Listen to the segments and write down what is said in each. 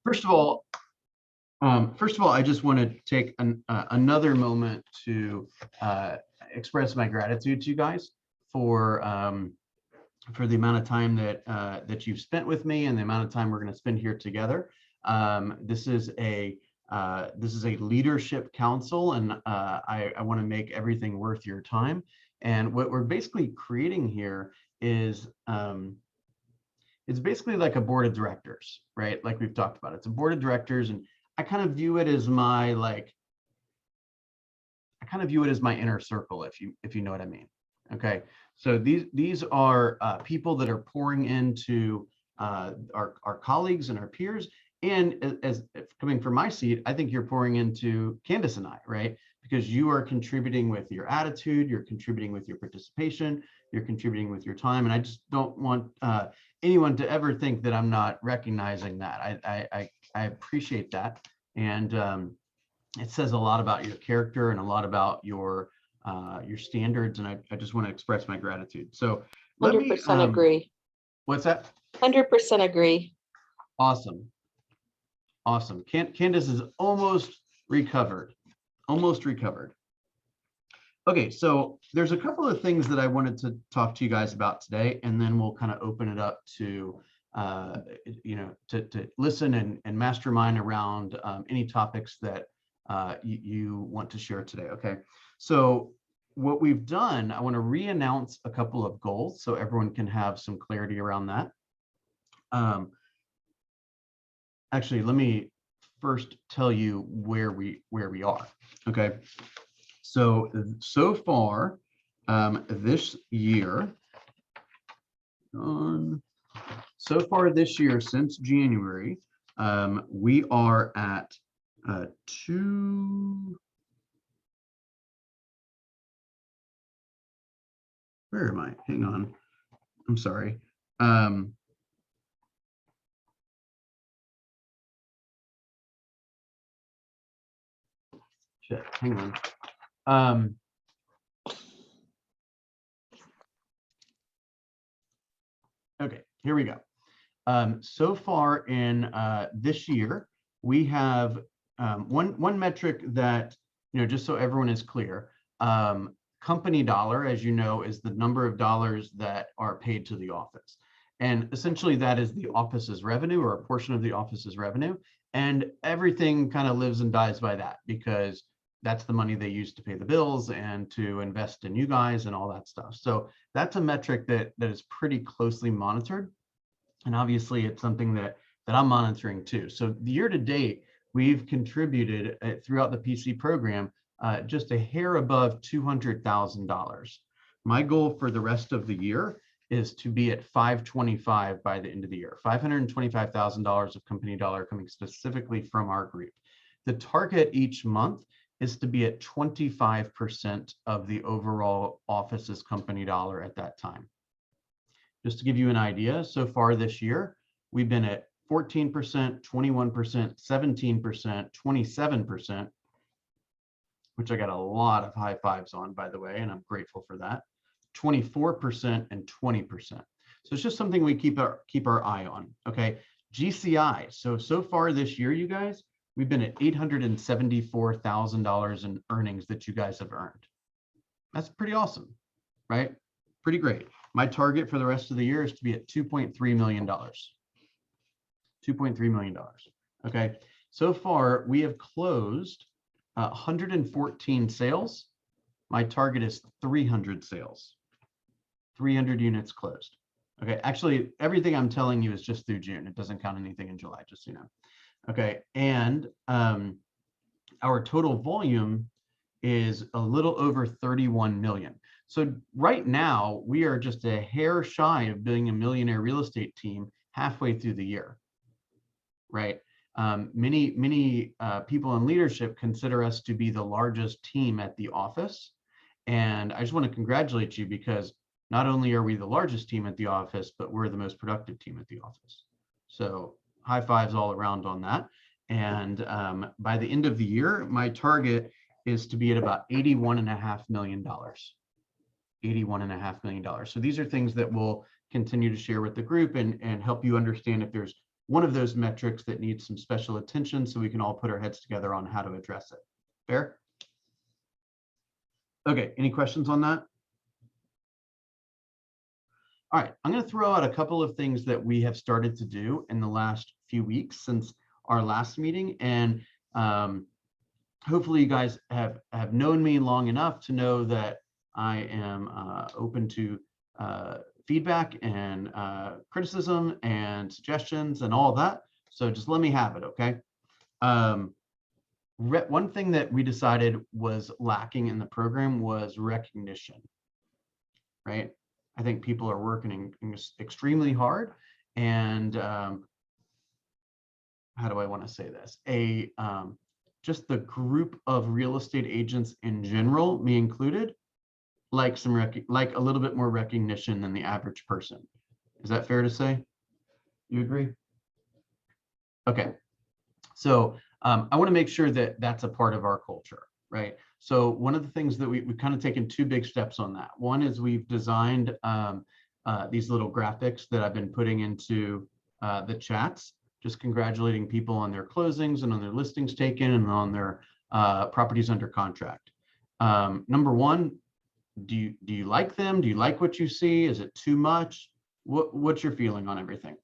First of all, I just want to take another moment to express my gratitude to you guys for the amount of time that you've spent with me and the amount of time we're going to spend here together. This is a leadership council, and I want to make everything worth your time. And what we're basically creating here is it's basically like a board of directors, right? Like we've talked about, it's a board of directors, and I kind of view it as my inner circle, if you know what I mean. Okay, so these are people that are pouring into our colleagues and our peers, and as coming from my seat, I think you're pouring into Candace and I, right? Because you are contributing with your attitude, you're contributing with your participation, you're contributing with your time, and I just don't want anyone to ever think that I'm not recognizing that. I appreciate that, and it says a lot about your character and a lot about your standards, and I just want to express my gratitude. So let 100% me agree. What's that? 100% agree. Awesome. Candace is almost recovered. Okay, so there's a couple of things that I wanted to talk to you guys about today, and then we'll kind of open it up to to listen and mastermind around any topics that you want to share today. Okay, so what we've done, I want to re-announce a couple of goals so everyone can have some clarity around that. Actually, let me first tell you where we are. Okay, so far this year, since January, we are at where am I? Hang on, I'm sorry. Shit, hang on. Okay, here we go. So far in this year, we have one metric that, just so everyone is clear, company dollar, as you know, is the number of dollars that are paid to the office. And essentially that is the office's revenue, or a portion of the office's revenue. And everything kind of lives and dies by that, because that's the money they use to pay the bills and to invest in you guys and all that stuff. So that's a metric that is pretty closely monitored. And obviously it's something that I'm monitoring too. So the year to date, we've contributed throughout the PC program just a hair above $200,000. My goal for the rest of the year is to be at 525 by the end of the year, $525,000 of company dollar coming specifically from our group. The target each month is to be at 25% of the overall office's company dollar at that time. Just to give you an idea, so far this year, we've been at 14%, 21%, 17%, 27%, which I got a lot of high fives on, by the way, and I'm grateful for that, 24% and 20%. So it's just something we keep our eye on, okay? GCI, so far this year, you guys, we've been at $874,000 in earnings that you guys have earned. That's pretty awesome, right? Pretty great. My target for the rest of the year is to be at $2.3 million. $2.3 million. Okay. So far, we have closed 114 sales. My target is 300 sales. 300 units closed. Okay. Actually, everything I'm telling you is just through June. It doesn't count anything in July, just so you know. Okay. And our total volume is a little over 31 million. So right now, we are just a hair shy of being a millionaire real estate team halfway through the year, right? Many people in leadership consider us to be the largest team at the office. And I just want to congratulate you, because not only are we the largest team at the office, but we're the most productive team at the office. So high fives all around on that. And by the end of the year, my target is to be at about $81.5 million. $81.5 million. So these are things that we'll continue to share with the group and help you understand if there's one of those metrics that needs some special attention so we can all put our heads together on how to address it. Fair? Okay, any questions on that? All right, I'm going to throw out a couple of things that we have started to do in the last few weeks since our last meeting, and hopefully you guys have known me long enough to know that I am open to feedback and criticism and suggestions and all of that. So just let me have it, okay? One thing that we decided was lacking in the program was recognition, right? I think people are working extremely hard, and how do I want to say this? Just the group of real estate agents in general, me included, like a little bit more recognition than the average person. Is that fair to say? You agree? Okay. So I want to make sure that that's a part of our culture, right? So one of the things that we've kind of taken two big steps on that. One is we've designed these little graphics that I've been putting into the chats, just congratulating people on their closings and on their listings taken and on their properties under contract. Number one, do you like them? Do you like what you see? Is it too much? What's your feeling on everything?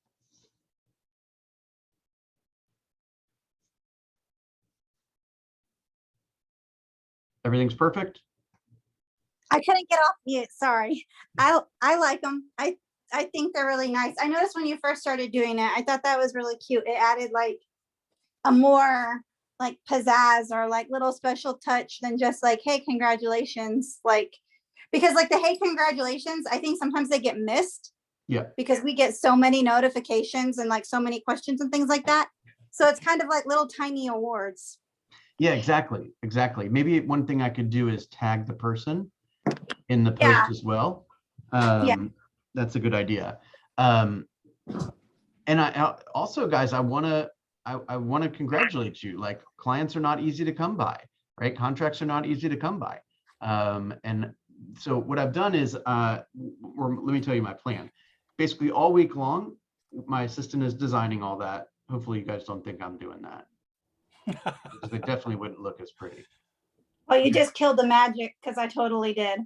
Everything's perfect? I couldn't get off mute, sorry. I like them. I think they're really nice. I noticed when you first started doing it, I thought that was really cute. It added like a more like pizzazz or like little special touch than just like, hey, congratulations. Like, because like the hey, congratulations, I think sometimes they get missed. Yeah. Because we get so many notifications and like so many questions and things like that. So it's kind of like little tiny awards. Yeah, exactly. Maybe one thing I could do is tag the person in the post as well. Yeah. That's a good idea. And I also, guys, I want to congratulate you. Like, clients are not easy to come by, right? Contracts are not easy to come by. And so what I've done is, let me tell you my plan. Basically, all week long, my assistant is designing all that. Hopefully, you guys don't think I'm doing that. Because they definitely wouldn't look as pretty. Well, you just killed the magic because I totally did.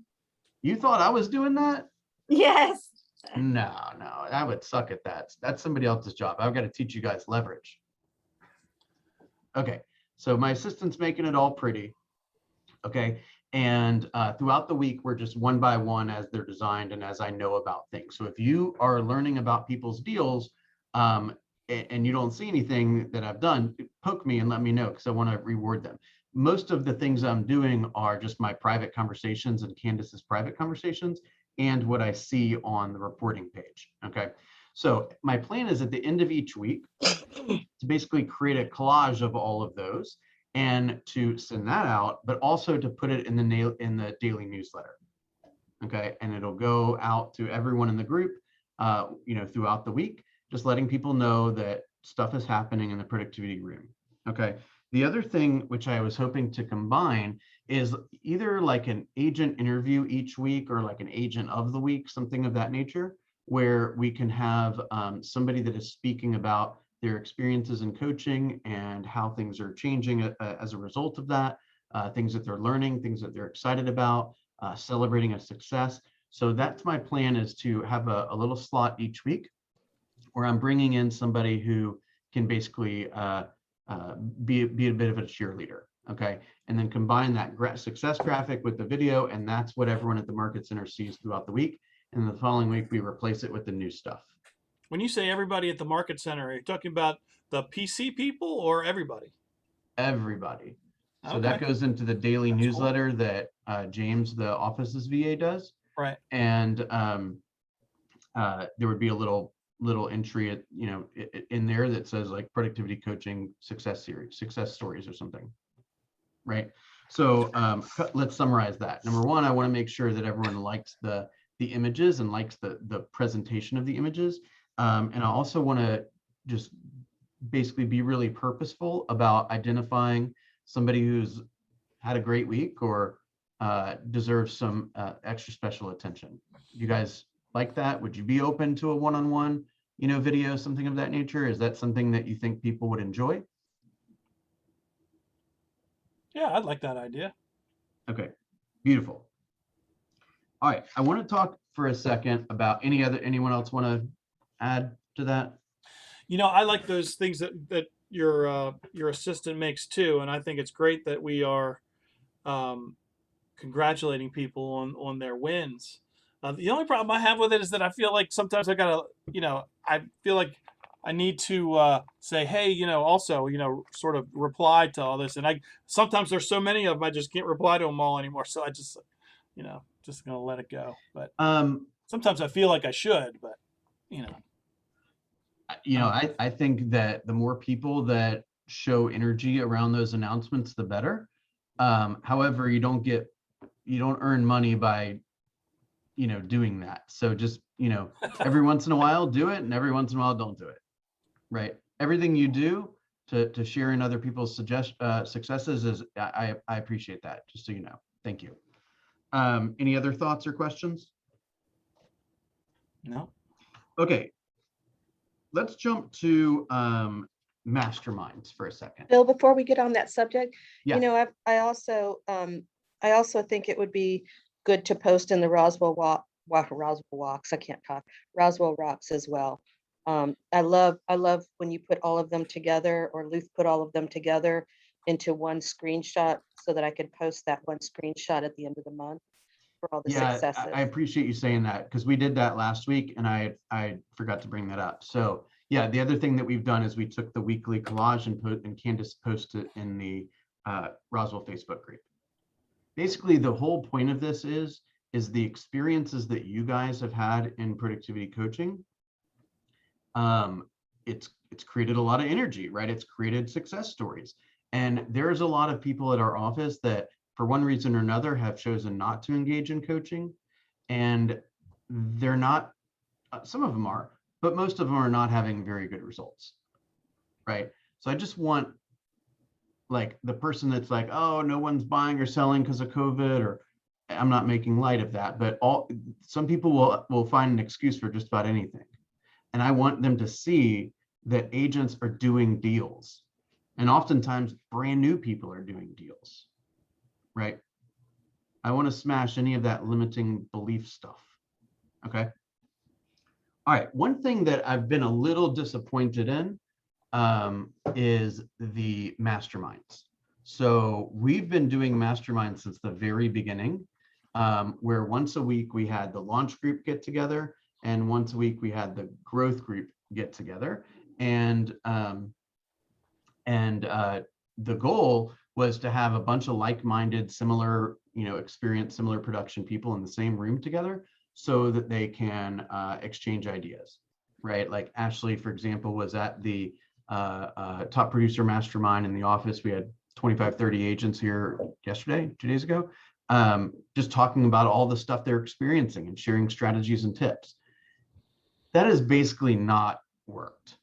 You thought I was doing that? Yes. No, I would suck at that. That's somebody else's job. I've got to teach you guys leverage. Okay, so my assistant's making it all pretty. Okay, and throughout the week, we're just one by one as they're designed and as I know about things. So if you are learning about people's deals, and you don't see anything that I've done, poke me and let me know, because I want to reward them. Most of the things I'm doing are just my private conversations and Candace's private conversations and what I see on the reporting page. Okay, so my plan is at the end of each week to basically create a collage of all of those and to send that out, but also to put it in the daily newsletter. Okay, and it'll go out to everyone in the group, throughout the week, just letting people know that stuff is happening in the productivity room. Okay. The other thing which I was hoping to combine is either like an agent interview each week or like an agent of the week, something of that nature, where we can have somebody that is speaking about their experiences in coaching and how things are changing as a result of that, things that they're learning, things that they're excited about, celebrating a success. So that's my plan, is to have a little slot each week where I'm bringing in somebody who can basically be a bit of a cheerleader, okay? And then combine that success graphic with the video, and that's what everyone at the Market Center sees throughout the week. And the following week, we replace it with the new stuff. When you say everybody at the Market Center, are you talking about the PC people or everybody? Everybody. So Okay. that goes into the daily That's newsletter that James, the office's VA, does. Right. And there would be a little entry in there that says like productivity coaching success stories or something, right? So let's summarize that. Number one, I want to make sure that everyone likes the images and likes the presentation of the images, and I also want to just basically be really purposeful about identifying somebody who's had a great week or deserves some extra special attention. You guys like that? Would you be open to a one-on-one video, something of that nature? Is that something that you think people would enjoy? Yeah, I'd like that idea. Okay, beautiful. All right, I want to talk for a second about anyone else want to add to that? I like those things that your assistant makes too, and I think it's great that we are um, congratulating people on their wins. The only problem I have with it is that I feel like sometimes I feel like I need to say, hey, also, sort of reply to all this, and sometimes there's so many of them I just can't reply to them all anymore. So I just, just gonna let it go. But sometimes I feel like I should, but you know. I think that the more people that show energy around those announcements, the better. However, you don't earn money by, doing that. So just, every once in a while do it, and every once in a while don't do it. Right. Everything you do to share in other people's successes is, I appreciate that, just so you know. Thank you. Any other thoughts or questions? No. Okay. Let's jump to masterminds for a second. Bill, before we get on that subject, Yeah. I also think it would be good to post in the Roswell Walks. I can't talk. Roswell Rocks as well. I love when you put all of them together, or Luth put all of them together into one screenshot, so that I could post that one screenshot at the end of the month for all the successes. I appreciate you saying that, because we did that last week and I forgot to bring that up. So yeah, the other thing that we've done is we took the weekly collage and Candace posted it in the Roswell Facebook group. Basically, the whole point of this is the experiences that you guys have had in productivity coaching. It's created a lot of energy, right? It's created success stories. And there's a lot of people at our office that, for one reason or another, have chosen not to engage in coaching. And they're not, some of them are, but most of them are not having very good results, right? So I just want, like, the person that's like, oh, no one's buying or selling because of COVID, or I'm not making light of that, but some people will find an excuse for just about anything. And I want them to see that agents are doing deals. And oftentimes brand new people are doing deals, right? I want to smash any of that limiting belief stuff. Okay. All right. One thing that I've been a little disappointed in is the masterminds. So we've been doing masterminds since the very beginning, where once a week we had the launch group get together, and once a week we had the growth group get together. And the goal was to have a bunch of like-minded, similar, experience, similar production people in the same room together, so that they can exchange ideas, right? Like Ashley, for example, was at the top producer mastermind in the office. We had 25, 30 agents here yesterday, 2 days ago, just talking about all the stuff they're experiencing and sharing strategies and tips. That has basically not worked.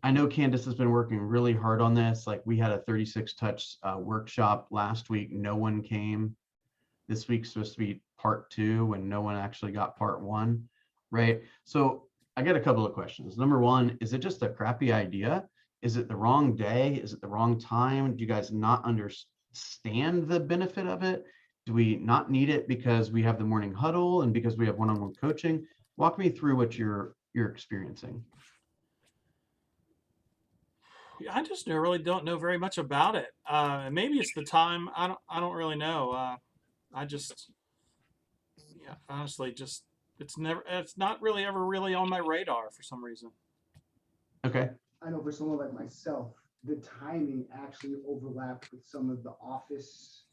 I know Candace has been working really hard on this. Like, we had a 36 touch workshop last week. No one came. This week's supposed to be part 2, and no one actually got part 1, right? So I got a couple of questions. Number one, is it just a crappy idea? Is it the wrong day? Is it the wrong time? Do you guys not understand the benefit of it? Do we not need it because we have the morning huddle and because we have one-on-one coaching? Walk me through what you're experiencing. I just really don't know very much about it. Maybe it's the time. I don't really know. Honestly, it's not really ever really on my radar for some reason. Okay. I know for someone like myself, the timing actually overlapped with some of the office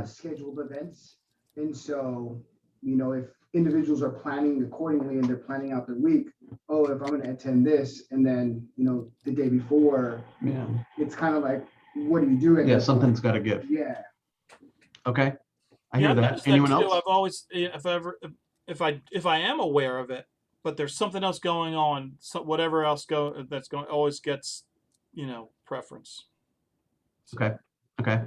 scheduled events. And so, if individuals are planning accordingly and they're planning out their week, oh, if I'm going to attend this, and then, the day before, Yeah. it's kind of like, what do you do? Yeah, something's got to give. Yeah. Okay. I hear I've that. noticed Anyone that too. else? I've always, if I am aware of it, but there's something else going on, so whatever else that's going always gets, preference. Okay. Okay.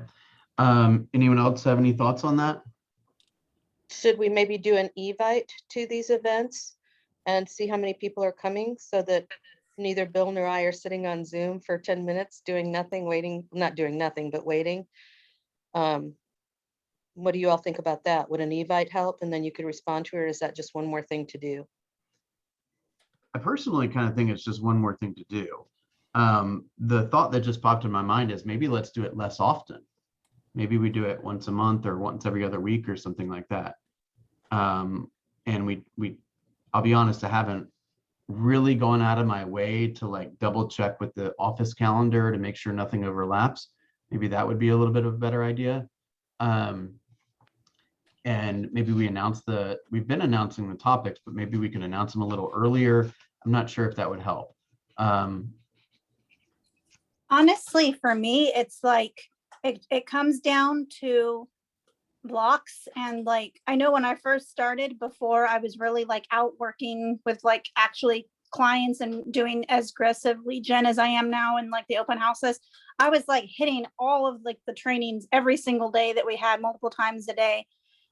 Anyone else have any thoughts on that? Should we maybe do an evite to these events? and see how many people are coming so that neither Bill nor I are sitting on Zoom for 10 minutes doing nothing, waiting, not doing nothing, but waiting. What do you all think about that? Would an Evite help? And then you could respond to her. Is that just one more thing to do? I personally kind of think it's just one more thing to do. The thought that just popped in my mind is maybe let's do it less often. Maybe we do it once a month or once every other week or something like that. And I'll be honest, I haven't really gone out of my way to like double check with the office calendar to make sure nothing overlaps. Maybe that would be a little bit of a better idea. And maybe we've been announcing the topics, but maybe we can announce them a little earlier. I'm not sure if that would help. Honestly, for me, it's like, it comes down to blocks. And like, I know when I first started, before I was really like out working with like actually clients and doing as aggressive lead gen as I am now and like the open houses, I was like hitting all of like the trainings every single day that we had multiple times a day.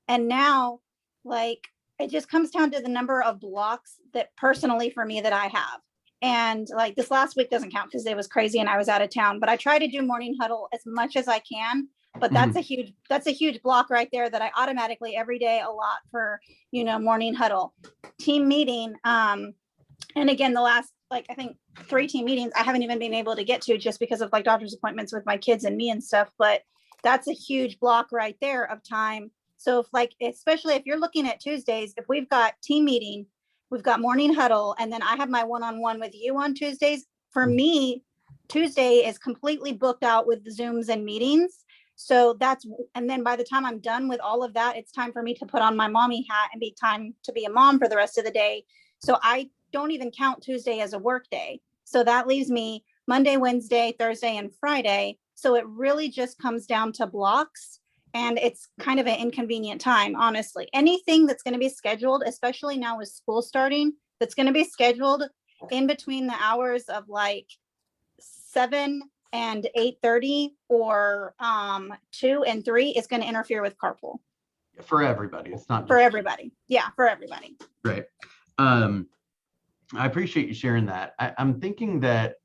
And now, like, it just comes down to the number of blocks that personally for me that I have. And like this last week doesn't count because it was crazy and I was out of town, but I try to do morning huddle as much as I can. But that's a huge block right there that I automatically every day allot for, morning huddle. Team meeting. And again, the last, like, I think 3 team meetings, I haven't even been able to get to just because of like doctor's appointments with my kids and me and stuff. But that's a huge block right there of time. So if like, especially if you're looking at Tuesdays, if we've got team meeting, we've got morning huddle, and then I have my one-on-one with you on Tuesdays. For me, Tuesday is completely booked out with Zooms and meetings. So and then by the time I'm done with all of that, it's time for me to put on my mommy hat and be time to be a mom for the rest of the day. So I don't even count Tuesday as a work day. So that leaves me Monday, Wednesday, Thursday, and Friday. So it really just comes down to blocks. And it's kind of an inconvenient time, honestly. Anything that's going to be scheduled, especially now with school starting, that's going to be scheduled in between the hours of like 7 and 8:30 or 2 and 3 is going to interfere with carpool. For everybody, it's not For just everybody. Yeah, for everybody. right. I appreciate you sharing that. I'm thinking that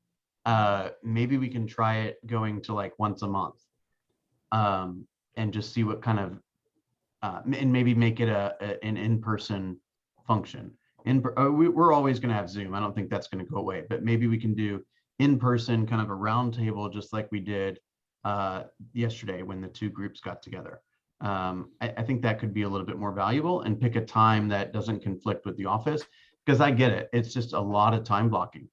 maybe we can try it going to like once a month. And just see what kind of, and maybe make it an in-person function. We're always going to have Zoom. I don't think that's going to go away, but maybe we can do in-person kind of a round table, just like we did yesterday when the 2 groups got together. I think that could be a little bit more valuable, and pick a time that doesn't conflict with the office, because I get it. It's just a lot of time blocking.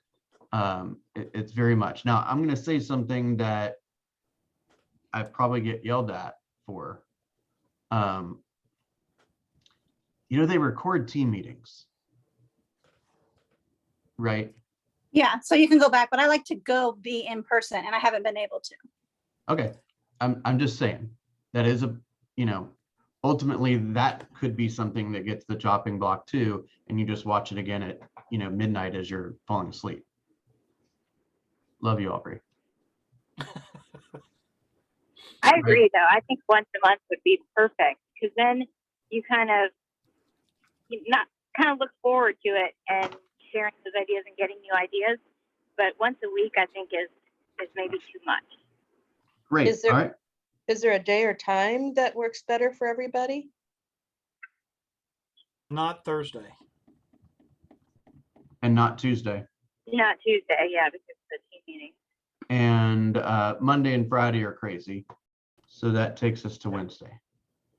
It's very much. Now, I'm going to say something that I probably get yelled at for. They record team meetings, right? Yeah, so you can go back, but I like to go be in person, and I haven't been able to. Okay, I'm just saying that is ultimately that could be something that gets the chopping block too, and you just watch it again at midnight as you're falling asleep. Love you, Aubrey. I agree, though. I think once a month would be perfect, because then you kind of look forward to it and sharing those ideas and getting new ideas. But once a week, I think is maybe too much. Great. Is there, all right. Is there a day or time that works better for everybody? Not Thursday. And not Tuesday. Not Tuesday, yeah, because of the team meeting. And Monday and Friday are crazy. So that takes us to Wednesday.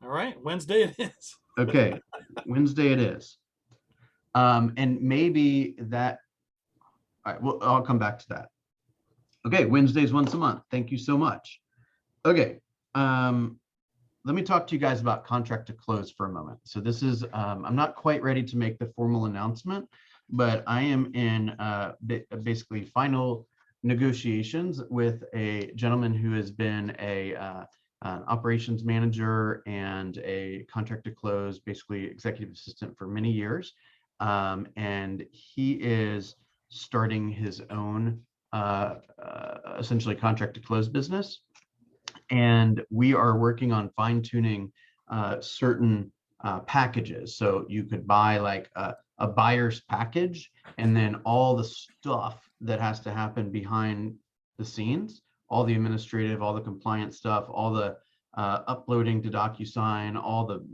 All right, Wednesday it is. Okay, Wednesday it is. And maybe that, all right, well, I'll come back to that. Okay, Wednesdays once a month. Thank you so much. Okay, let me talk to you guys about contract to close for a moment. So this is, I'm not quite ready to make the formal announcement, but I am in basically final negotiations with a gentleman who has been an operations manager and a contract to close, basically executive assistant for many years. And he is starting his own essentially contract to close business. And we are working on fine tuning certain packages. So you could buy like a buyer's package, and then all the stuff that has to happen behind the scenes, all the administrative, all the compliance stuff, all the uploading to DocuSign, all the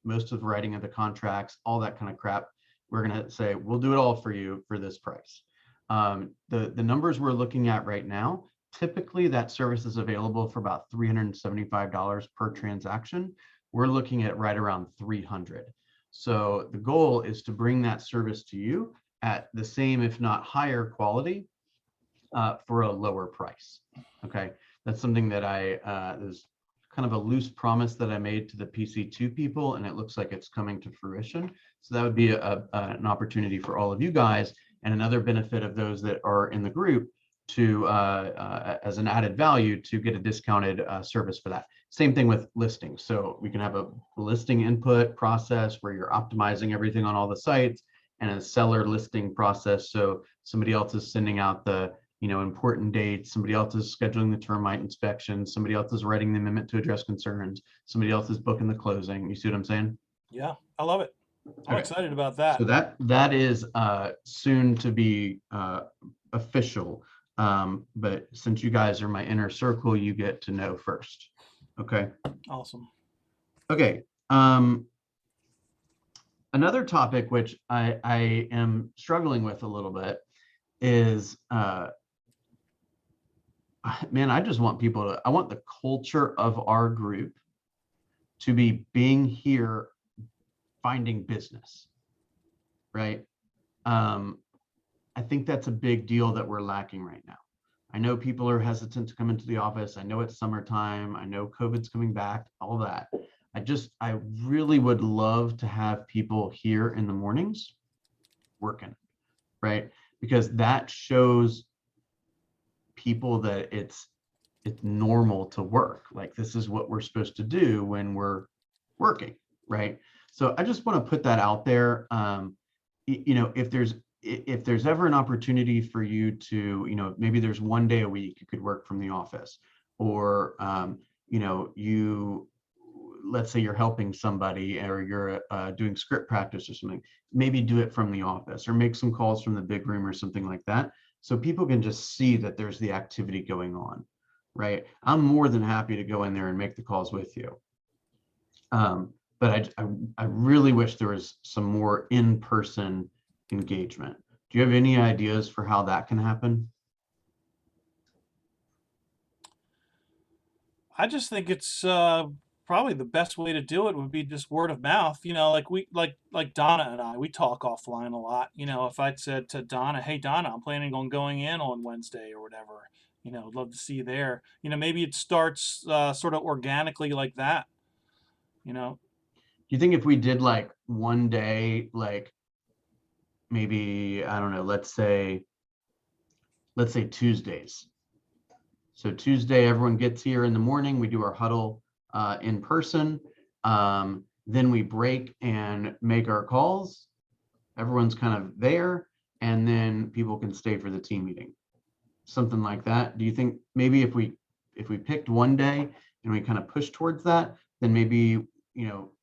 most of the writing of the contracts, all that kind of crap. We're going to say, we'll do it all for you for this price. The numbers we're looking at right now, typically that service is available for about $375 per transaction. We're looking at right around 300. So the goal is to bring that service to you at the same, if not higher quality, for a lower price. Okay, that's something that there's kind of a loose promise that I made to the PC2 people, and it looks like it's coming to fruition. So that would be an opportunity for all of you guys, and another benefit of those that are in the group to, as an added value, to get a discounted service for that. Same thing with listings. So we can have a listing input process where you're optimizing everything on all the sites, and a seller listing process. So somebody else is sending out the important dates, somebody else is scheduling the termite inspection, somebody else is writing the amendment to address concerns, somebody else is booking the closing. You see what I'm saying? Yeah, I love it. I'm Okay. excited about that. So that is soon to be official. But since you guys are my inner circle, you get to know first. Okay. Awesome. Okay. Another topic which I am struggling with a little bit is, man, I just want I want the culture of our group to be being here, finding business, right? I think that's a big deal that we're lacking right now. I know people are hesitant to come into the office. I know it's summertime. I know COVID's coming back, all that. I really would love to have people here in the mornings working, right? Because that shows people that it's normal to work. Like, this is what we're supposed to do when we're working, right? So I just want to put that out there. If there's ever an opportunity for you to, maybe there's one day a week you could work from the office, or let's say you're helping somebody, or you're doing script practice or something, maybe do it from the office, or make some calls from the big room or something like that, so people can just see that there's the activity going on, right? I'm more than happy to go in there and make the calls with you. But I really wish there was some more in-person engagement. Do you have any ideas for how that can happen? I just think it's probably the best way to do it would be just word of mouth. Like Donna and I, we talk offline a lot. If I'd said to Donna, "Hey Donna, I'm planning on going in on Wednesday or whatever. I'd love to see you there." Maybe it starts sort of organically like that. Do you think if we did like one day, like maybe, I don't know, let's say Tuesdays. So Tuesday, everyone gets here in the morning, we do our huddle in person. Then we break and make our calls. Everyone's kind of there, and then people can stay for the team meeting. Something like that. Do you think maybe if we picked one day and we kind of push towards that, then maybe,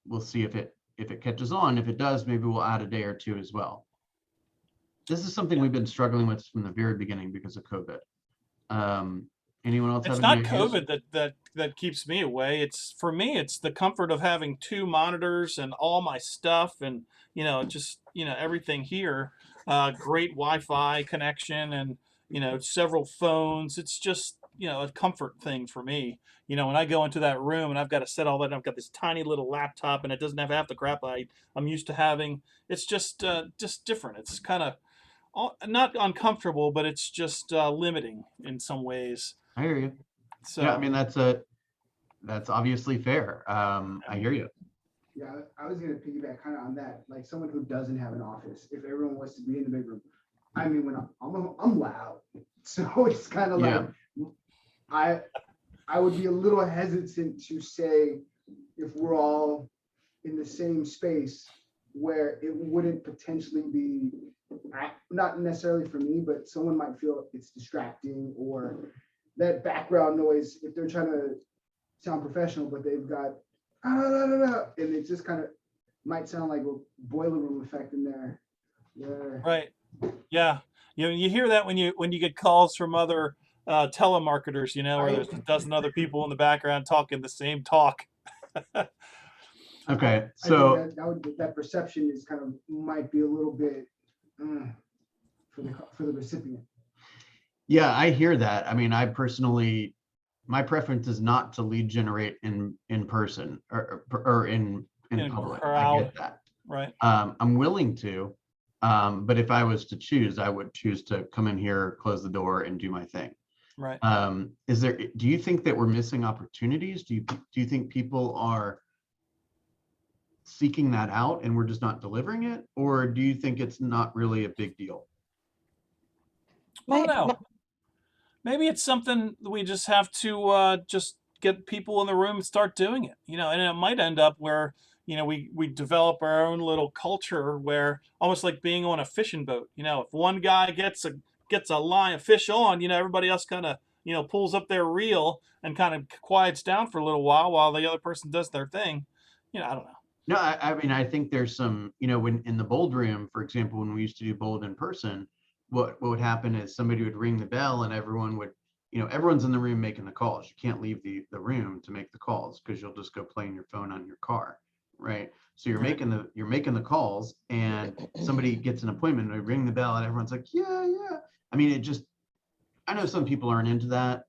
we'll see if it catches on. If it does, maybe we'll add a day or two as well. This is something we've been struggling with from the very beginning because of COVID. Anyone else? It's have not any ideas? COVID that keeps me away. It's, for me, it's the comfort of having 2 monitors and all my stuff, and just everything here. Great Wi-Fi connection, and several phones. It's just a comfort thing for me. When I go into that room and I've got to set all that, I've got this tiny little laptop, and it doesn't have half the crap I'm used to having. It's just different. It's kind of not uncomfortable, but it's just limiting in some ways. I hear you. So Yeah, I mean, that's obviously fair. I hear you. Yeah, I was gonna piggyback kind of on that, like someone who doesn't have an office, if everyone wants to be in the big room. I mean, when I'm loud, so it's kind of Yeah. like, I would be a little hesitant to say if we're all in the same space where it wouldn't potentially be, not necessarily for me, but someone might feel it's distracting, or that background noise if they're trying to sound professional, but they've got and it just kind of might sound like a boiler room effect in there. Yeah. Right. Yeah. You hear that when you get calls from other telemarketers, where there's a dozen other people in the background talking the same talk. Okay, I think so that perception is kind of might be a little bit for the recipient. yeah, I hear that. I mean, I personally, my preference is not to lead generate in person or in In public. I crowd. get that. Right. I'm willing to, but if I was to choose, I would choose to come in here, close the door, and do my thing. Right. Do you think that we're missing opportunities? Do you think people are seeking that out and we're just not delivering it? Or do you think it's not really a big deal? I don't My, know. my, Maybe it's something that we just have to just get people in the room and start doing it, and it might end up where, we develop our own little culture where almost like being on a fishing boat, if one guy gets a line of fish on, everybody else kind of, pulls up their reel and kind of quiets down for a little while the other person does their thing. I don't know. No, I mean, I think there's some, when in the Bold room, for example, when we used to do Bold in person, what would happen is somebody would ring the bell and everyone would, everyone's in the room making the calls. You can't leave the room to make the calls because you'll just go playing your phone on your car, right? So you're Right. making the calls and somebody gets an appointment, and they ring the bell and everyone's like, yeah. I mean, I know some people aren't into that.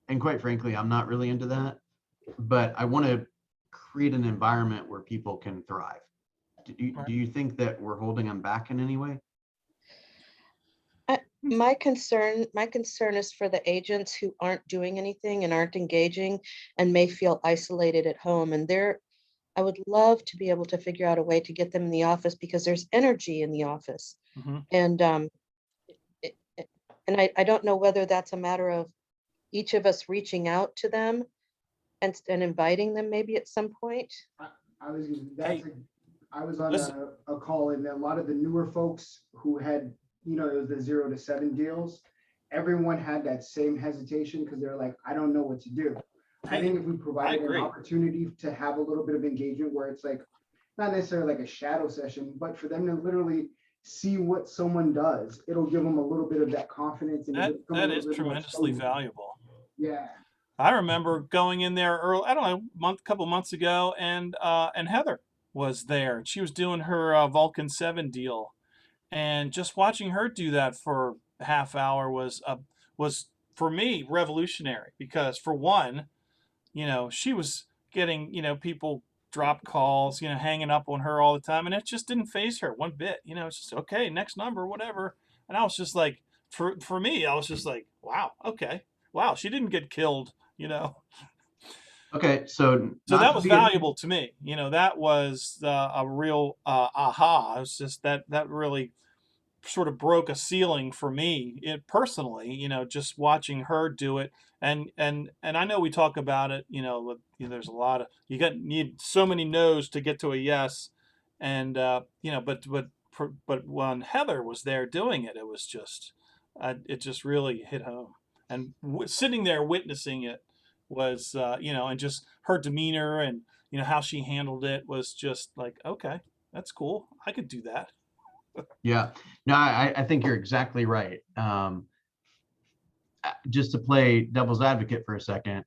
And quite frankly, I'm not really into that, but I want to create an environment where people can thrive. Right. Do you think that we're holding them back in any way? my concern is for the agents who aren't doing anything and aren't engaging and may feel isolated at home. And I would love to be able to figure out a way to get them in the office because there's energy in the office. Mhm. And it- it- and I don't know whether that's a matter of each of us reaching out to them and inviting them maybe at some point. I was Hey, I was on listen. a call, and a lot of the newer folks who had, it was the 0 to 7 deals. Everyone had that same hesitation because they're like, I don't know what to do. I Hey, think if we provided an agree. opportunity to have a little bit of engagement where it's like, not necessarily like a shadow session, but for them to literally see what someone does, it'll give them a little bit of that confidence and it'll become a That little is bit more tremendously exposure. valuable. Yeah. I remember going in there early, I don't know, couple months ago, and Heather was there. And she was doing her Vulcan 7 deal, and just watching her do that for a half hour was for me revolutionary because for one, she was getting, people drop calls, hanging up on her all the time, and it just didn't phase her one bit. It's just okay, next number, whatever. And I was just like, for me, I was just like, wow, okay, wow, she didn't get killed. Okay, so So not that to was be a, valuable to me. That was a real aha. It was just that really sort of broke a ceiling for me personally, just watching her do it. And I know we talk about it, there's a lot of, need so many no's to get to a yes. And, but when Heather was there doing it, it just really hit home. And sitting there witnessing it was, and just her demeanor and, how she handled it was just like, okay, that's cool. I could do that. yeah, no, I think you're exactly right. Just to play devil's advocate for a second,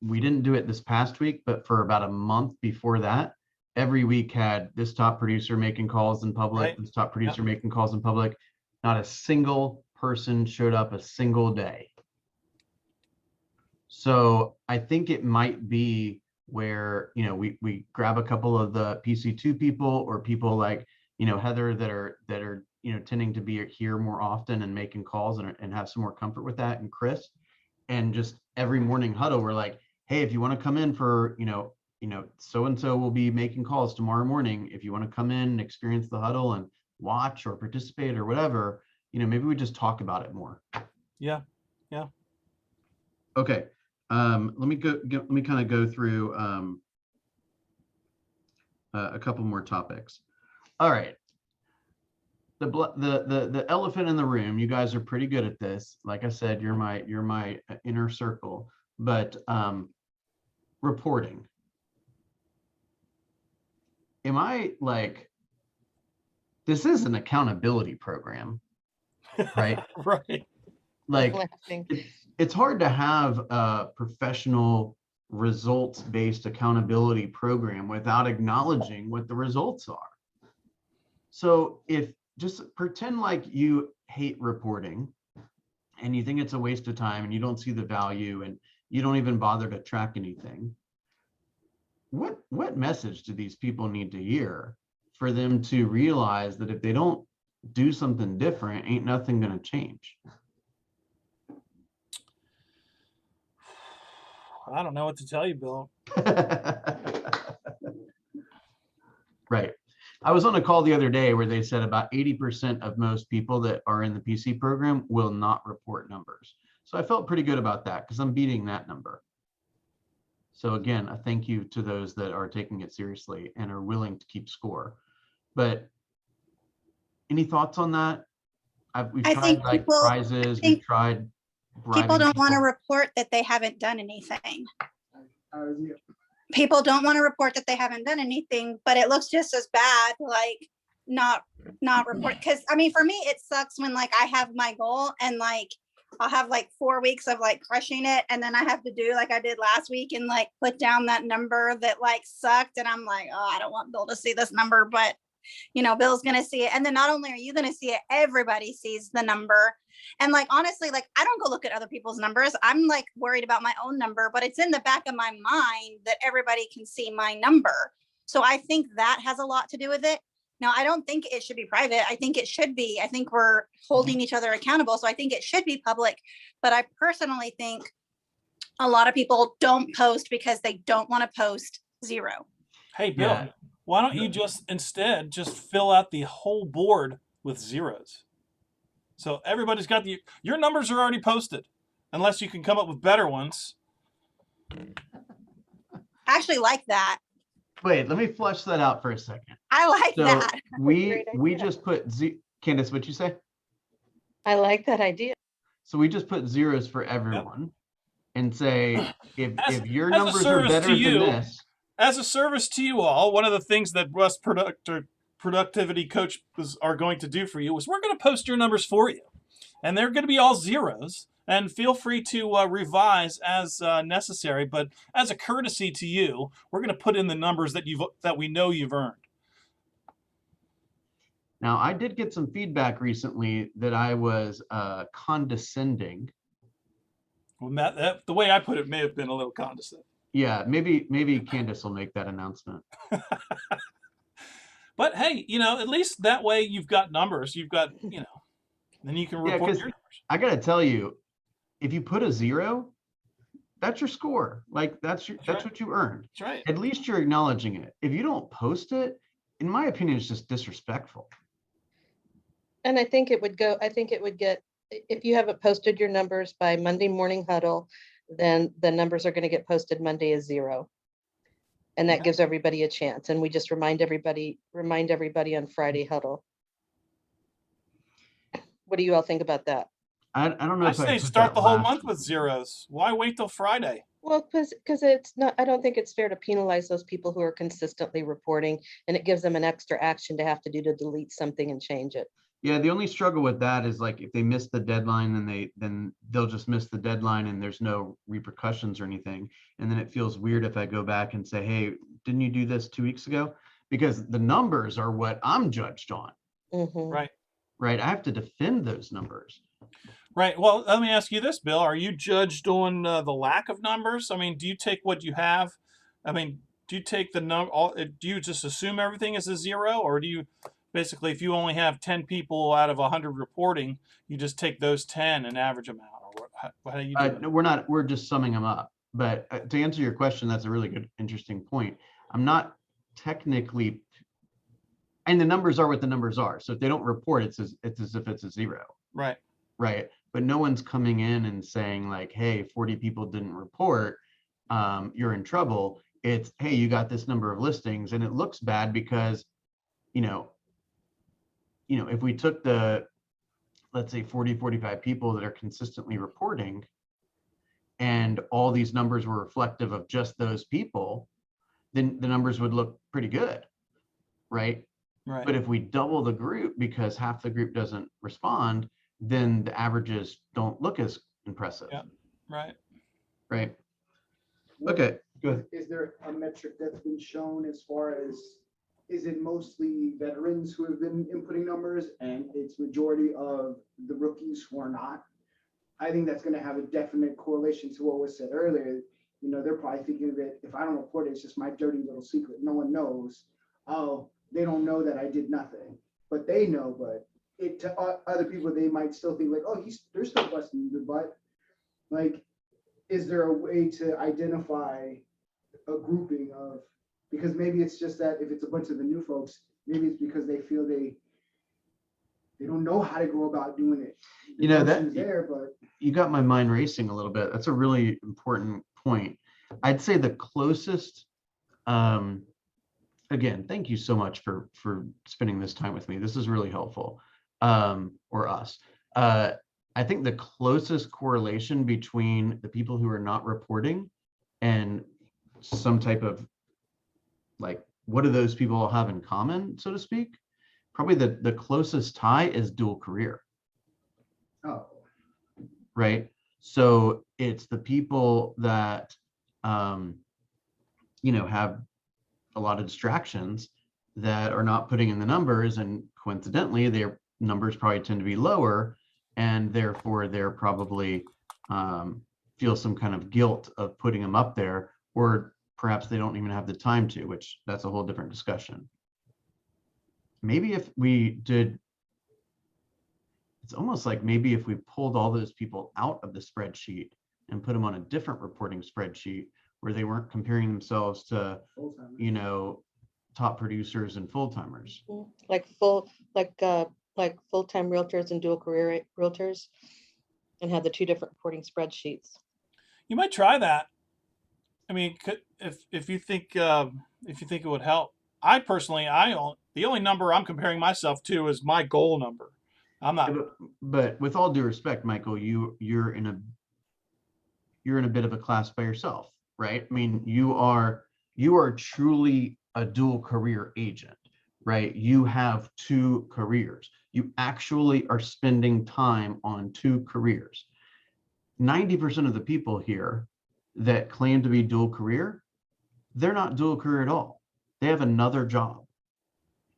we didn't do it this past week, but for about a month before that, every week had this top producer making calls in public, Right. this top producer making calls in public. Not a single person showed up a single day. So I think it might be where, we grab a couple of the PC2 people or people like, Heather that are, tending to be here more often and making calls and have some more comfort with that. And Chris, and just every morning huddle, we're like, hey, if you want to come in for, so-and-so will be making calls tomorrow morning. If you want to come in and experience the huddle and watch or participate or whatever, maybe we just talk about it more. Yeah. Okay. Let me kind of go through a couple more topics. All right. The elephant in the room. You guys are pretty good at this. Like I said, you're my inner circle. But reporting. am I like, this is an accountability program, right? Right. Like, Laughing. it's hard to have a professional results-based accountability program without acknowledging what the results are. So if just pretend like you hate reporting and you think it's a waste of time and you don't see the value and you don't even bother to track anything, what message do these people need to hear for them to realize that if they don't do something different, ain't nothing going to change? I don't know what to tell you, Bill. Right. I was on a call the other day where they said about 80% of most people that are in the PC program will not report numbers. So I felt pretty good about that because I'm beating that number. So again, a thank you to those that are taking it seriously and are willing to keep score. But any thoughts on that? We've I tried think like people- prizes, think we've tried bribing People don't want to people. report that they haven't done anything. Yeah. People don't want to report that they haven't done anything, but it looks just as bad, like not report. Cause I mean, for me, it sucks when like I have my goal and like, I'll have like 4 weeks of like crushing it. And then I have to do like I did last week and like put down that number that like sucked. And I'm like, oh, I don't want Bill to see this number, but you know, Bill's going to see it. And then not only are you going to see it, everybody sees the number. And like, honestly, like I don't go look at other people's numbers. I'm like worried about my own number, but it's in the back of my mind that everybody can see my number. So I think that has a lot to do with it. Now, I don't think it should be private. I think it should be. I think we're holding each other accountable. So I think it should be public. But I personally think a lot of people don't post because they don't want to post zero. Hey, Bill, Yeah. why don't you just instead just fill out the whole board with zeros? So everybody's got your numbers are already posted, unless you can come up with better ones. I actually like that. Wait, let me flush that out for a second. I like So that. we great idea. just put Candace, what'd you say? I like that idea. So we just put zeros for everyone and say, if your as a numbers are service to better than you, this, As a service to you all, one of the things that West Productivity Coaches are going to do for you is we're going to post your numbers for you. And they're going to be all zeros. And feel free to revise as necessary. But as a courtesy to you, we're going to put in the numbers that we know you've earned. now I did get some feedback recently that I was condescending. Well, that the way I put it may have been a little condescending. Yeah, maybe Candace will make that announcement. But hey, at least that way you've got numbers. You've got, then you can Yeah, report 'cause your numbers. I gotta tell you, if you put a zero, that's your score. Like that's right. what you earned. That's right. At least you're acknowledging it. If you don't post it, in my opinion, it's just disrespectful. And I think it would get, if you haven't posted your numbers by Monday morning huddle, then the numbers are going to get posted Monday as zero. And that gives everybody a chance. And we just remind everybody on Friday huddle. What do you all think about that? I don't know I if say put start that the whole last month week. with zeros. Why wait till Friday? Well, because it's not, I don't think it's fair to penalize those people who are consistently reporting, and it gives them an extra action to have to do to delete something and change it. Yeah, the only struggle with that is like if they miss the deadline, then they'll just miss the deadline and there's no repercussions or anything. And then it feels weird if I go back and say, hey, didn't you do this 2 weeks ago? Because the numbers are what I'm judged on, Mhm. Right. right? I have to defend those numbers. Right. Well, let me ask you this, Bill. Are you judged on the lack of numbers? I mean, do you take what you have? I mean, do you take the number? Do you just assume everything is a zero, or do you basically, if you only have 10 people out of 100 reporting, you just take those 10 and average them out, or how do you do it? No, we're just summing them up. But to answer your question, that's a really good, interesting point. I'm not technically, and the numbers are what the numbers are. So if they don't report, it's as if it's a zero, Right. right? But no one's coming in and saying like, hey, 40 people didn't report, you're in trouble. It's, hey, you got this number of listings, and it looks bad because, if we took the, let's say 40, 45 people that are consistently reporting, and all these numbers were reflective of just those people, then the numbers would look pretty good. right? Right. But if we double the group because half the group doesn't respond, then the averages don't look as impressive, Yeah. Right. right? What- Okay, go ahead. Is there a metric that's been shown as far as, is it mostly veterans who have been inputting numbers and it's majority of the rookies who are not? I think that's gonna have a definite correlation to what was said earlier. You know, they're probably thinking that if I don't report it, it's just my dirty little secret. No one knows. Oh, they don't know that I did nothing, but they know, but it to other people, they might still think like, oh, they're still busting your butt. Like, is there a way to identify a grouping of, because maybe it's just that if it's a bunch of the new folks, maybe it's because they feel they don't know how to go about doing it. The You know, that- notion's there, but You got my mind racing a little bit. That's a really important point. I'd say the closest, again, thank you so much for spending this time with me. This is really helpful, or us. I think the closest correlation between the people who are not reporting and some type of, like, what do those people all have in common, so to speak? Probably the closest tie is dual career, oh, right? So it's the people that, you know, have a lot of distractions that are not putting in the numbers, and coincidentally, their numbers probably tend to be lower, and therefore they're probably feel some kind of guilt of putting them up there, or perhaps they don't even have the time to, which that's a whole different discussion. Maybe if we did, it's almost like maybe if we pulled all those people out of the spreadsheet and put them on a different reporting spreadsheet where they weren't comparing themselves to, full-time. you know, top producers and full-timers. Like full-time realtors and dual career realtors, and have the two different reporting spreadsheets. You might try that. I mean, if you think it would help. I personally, the only number I'm comparing myself to is my goal number. I'm not. But with all due respect, Michael, you're in a bit of a class by yourself, right? I mean, you are truly a dual career agent, right? You have two careers. You actually are spending time on two careers. 90% of the people here that claim to be dual career, they're not dual career at all. They have another job,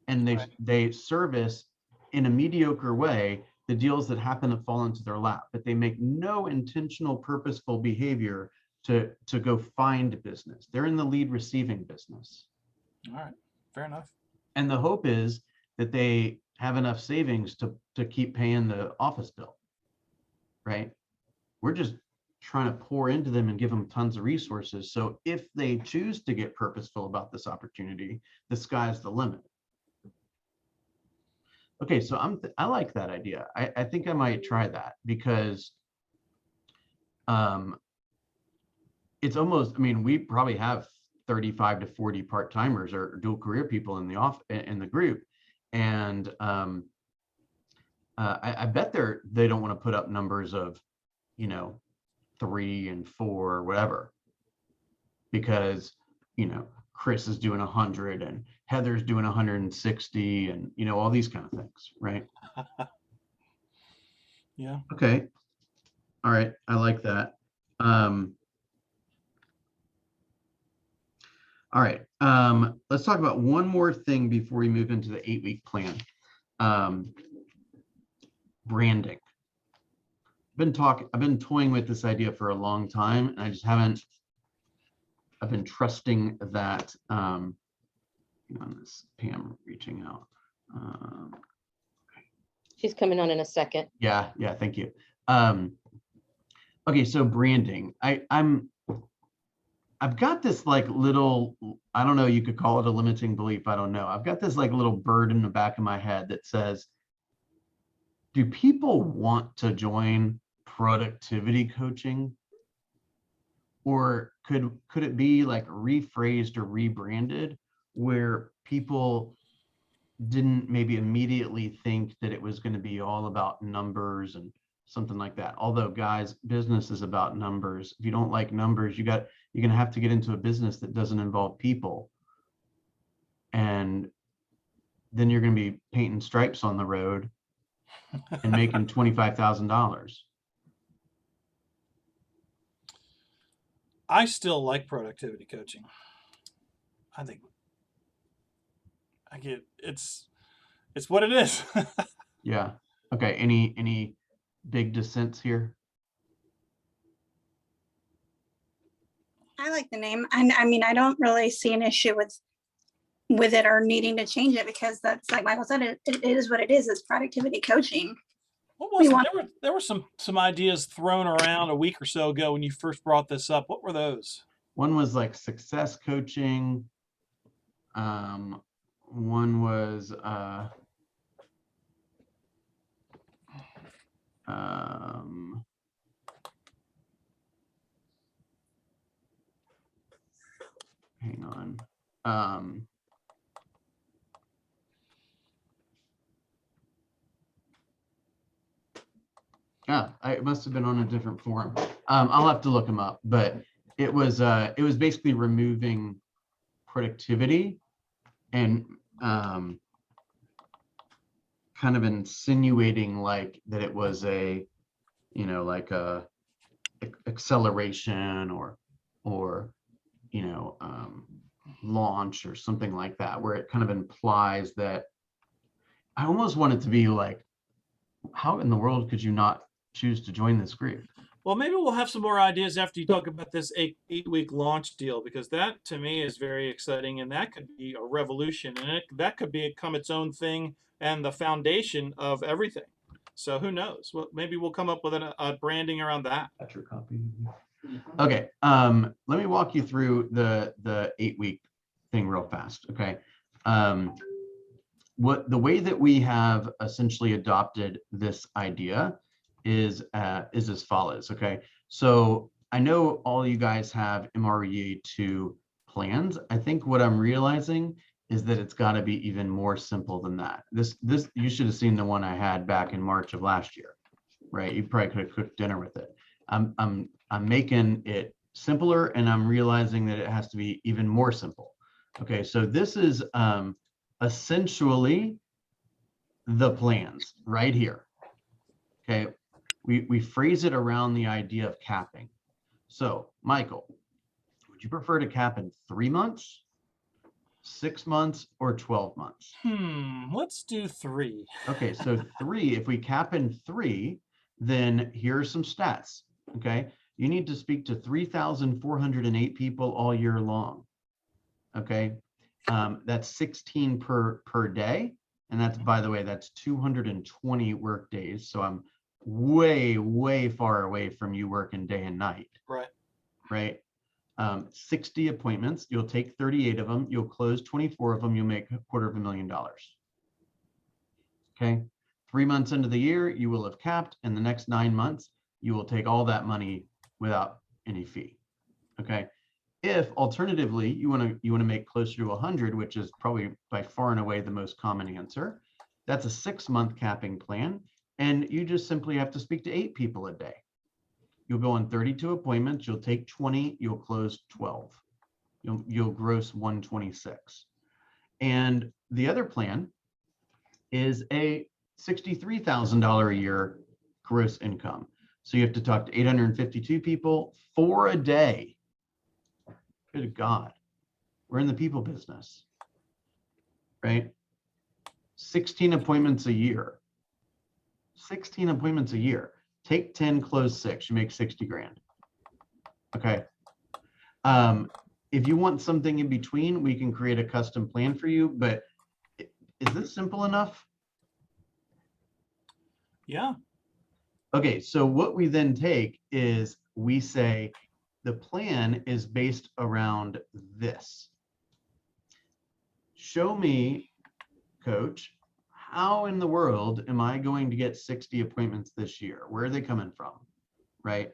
and Right. they service in a mediocre way the deals that happen to fall into their lap, but they make no intentional, purposeful behavior to go find business. They're in the lead receiving business. All right, fair enough. And the hope is that they have enough savings to keep paying the office bill, right? We're just trying to pour into them and give them tons of resources. So if they choose to get purposeful about this opportunity, the sky's the limit. Okay, so I like that idea. I think I might try that, because it's almost, I mean, we probably have 35 to 40 part-timers or dual career people in the group. And I bet they don't want to put up numbers of, you know, 3 and 4 or whatever, because, you know, Chris is doing 100 and Heather's doing 160 and, you know, all these kind of things, right? Yeah. Okay. All right. I like that. All right. Let's talk about one more thing before we move into the 8-week plan. Branding. I've been toying with this idea for a long time, and I just haven't. I've been trusting that. On this, Pam reaching out. She's coming on in a second. Yeah. Thank you. Okay, so branding. I've got this like little, I don't know, you could call it a limiting belief. I don't know. I've got this like little bird in the back of my head that says, do people want to join productivity coaching? Or could it be like rephrased or rebranded where people didn't maybe immediately think that it was going to be all about numbers and something like that? Although, guys, business is about numbers. If you don't like numbers, you're going to have to get into a business that doesn't involve people. And then you're going to be painting stripes on the road and making $25,000. I still like productivity coaching. I think it's what it is. Yeah. Okay. Any big dissents here? I like the name. And I mean, I don't really see an issue with it or needing to change it because that's like Michael said, it is what it is. It's productivity coaching. What was it? want- There were some ideas thrown around a week or so ago when you first brought this up. What were those? One was like success coaching. One was hang on. Yeah, it must have been on a different forum. I'll have to look them up, but it was basically removing productivity and kind of insinuating like that it was a, you know, like a acceleration or you know, launch or something like that, where it kind of implies that I almost want it to be like, how in the world could you not choose to join this group? Well, maybe we'll have some more ideas after you talk about this eight-week launch deal, because that to me is very exciting, and that could be a revolution, and that could become its own thing and the foundation of everything. So who knows? Well, maybe we'll come up with a branding around that. That's your copy. Okay, let me walk you through the 8-week thing real fast. Okay, the way that we have essentially adopted this idea is as follows. Okay, so I know all you guys have MREA2 plans. I think what I'm realizing is that it's got to be even more simple than that. This you should have seen the one I had back in March of last year, right? You probably could have cooked dinner with it. I'm making it simpler, and I'm realizing that it has to be even more simple. Okay, so this is essentially the plans right here. Okay, we phrase it around the idea of capping. So, Michael, would you prefer to cap in 3 months, 6 months, or 12 months? Let's do 3. Okay, so 3, if we cap in 3, then here are some stats. Okay, you need to speak to 3,408 people all year long. Okay, that's 16 per day. And that's, by the way, that's 220 work days. So I'm way far away from you working day and night. Right. Right. 60 appointments. You'll take 38 of them. You'll close 24 of them. You'll make $250,000. Okay. 3 months into the year, you will have capped. In the next 9 months, you will take all that money without any fee. Okay. If alternatively you want to make closer to 100, which is probably by far and away the most common answer, that's a 6-month capping plan, and you just simply have to speak to 8 people a day. You'll go on 32 appointments. You'll take 20. You'll close 12. You'll gross 126. And the other plan is a $63,000 a year gross income. So you have to talk to 852 people, 4 a day. Good God, we're in the people business, right? 16 appointments a year. 16 appointments a year. Take 10, close 6. You make 60 grand. Okay. If you want something in between, we can create a custom plan for you. But is this simple enough? Yeah. Okay. So what we then take is we say, the plan is based around this. Show me, coach, how in the world am I going to get 60 appointments this year? Where are they coming from, right?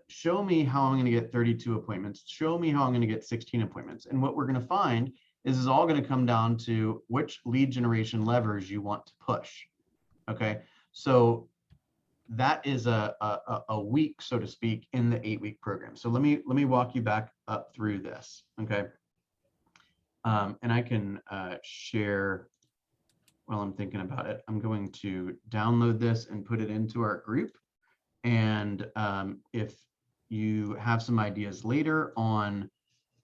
Show me how I'm going to get 32 appointments. Show me how I'm going to get 16 appointments. And what we're going to find is all going to come down to which lead generation levers you want to push, okay? So that is a week, so to speak, in the 8-week program. So let me walk you back up through this, okay? And I can share while I'm thinking about it, I'm going to download this and put it into our group. And if you have some ideas later on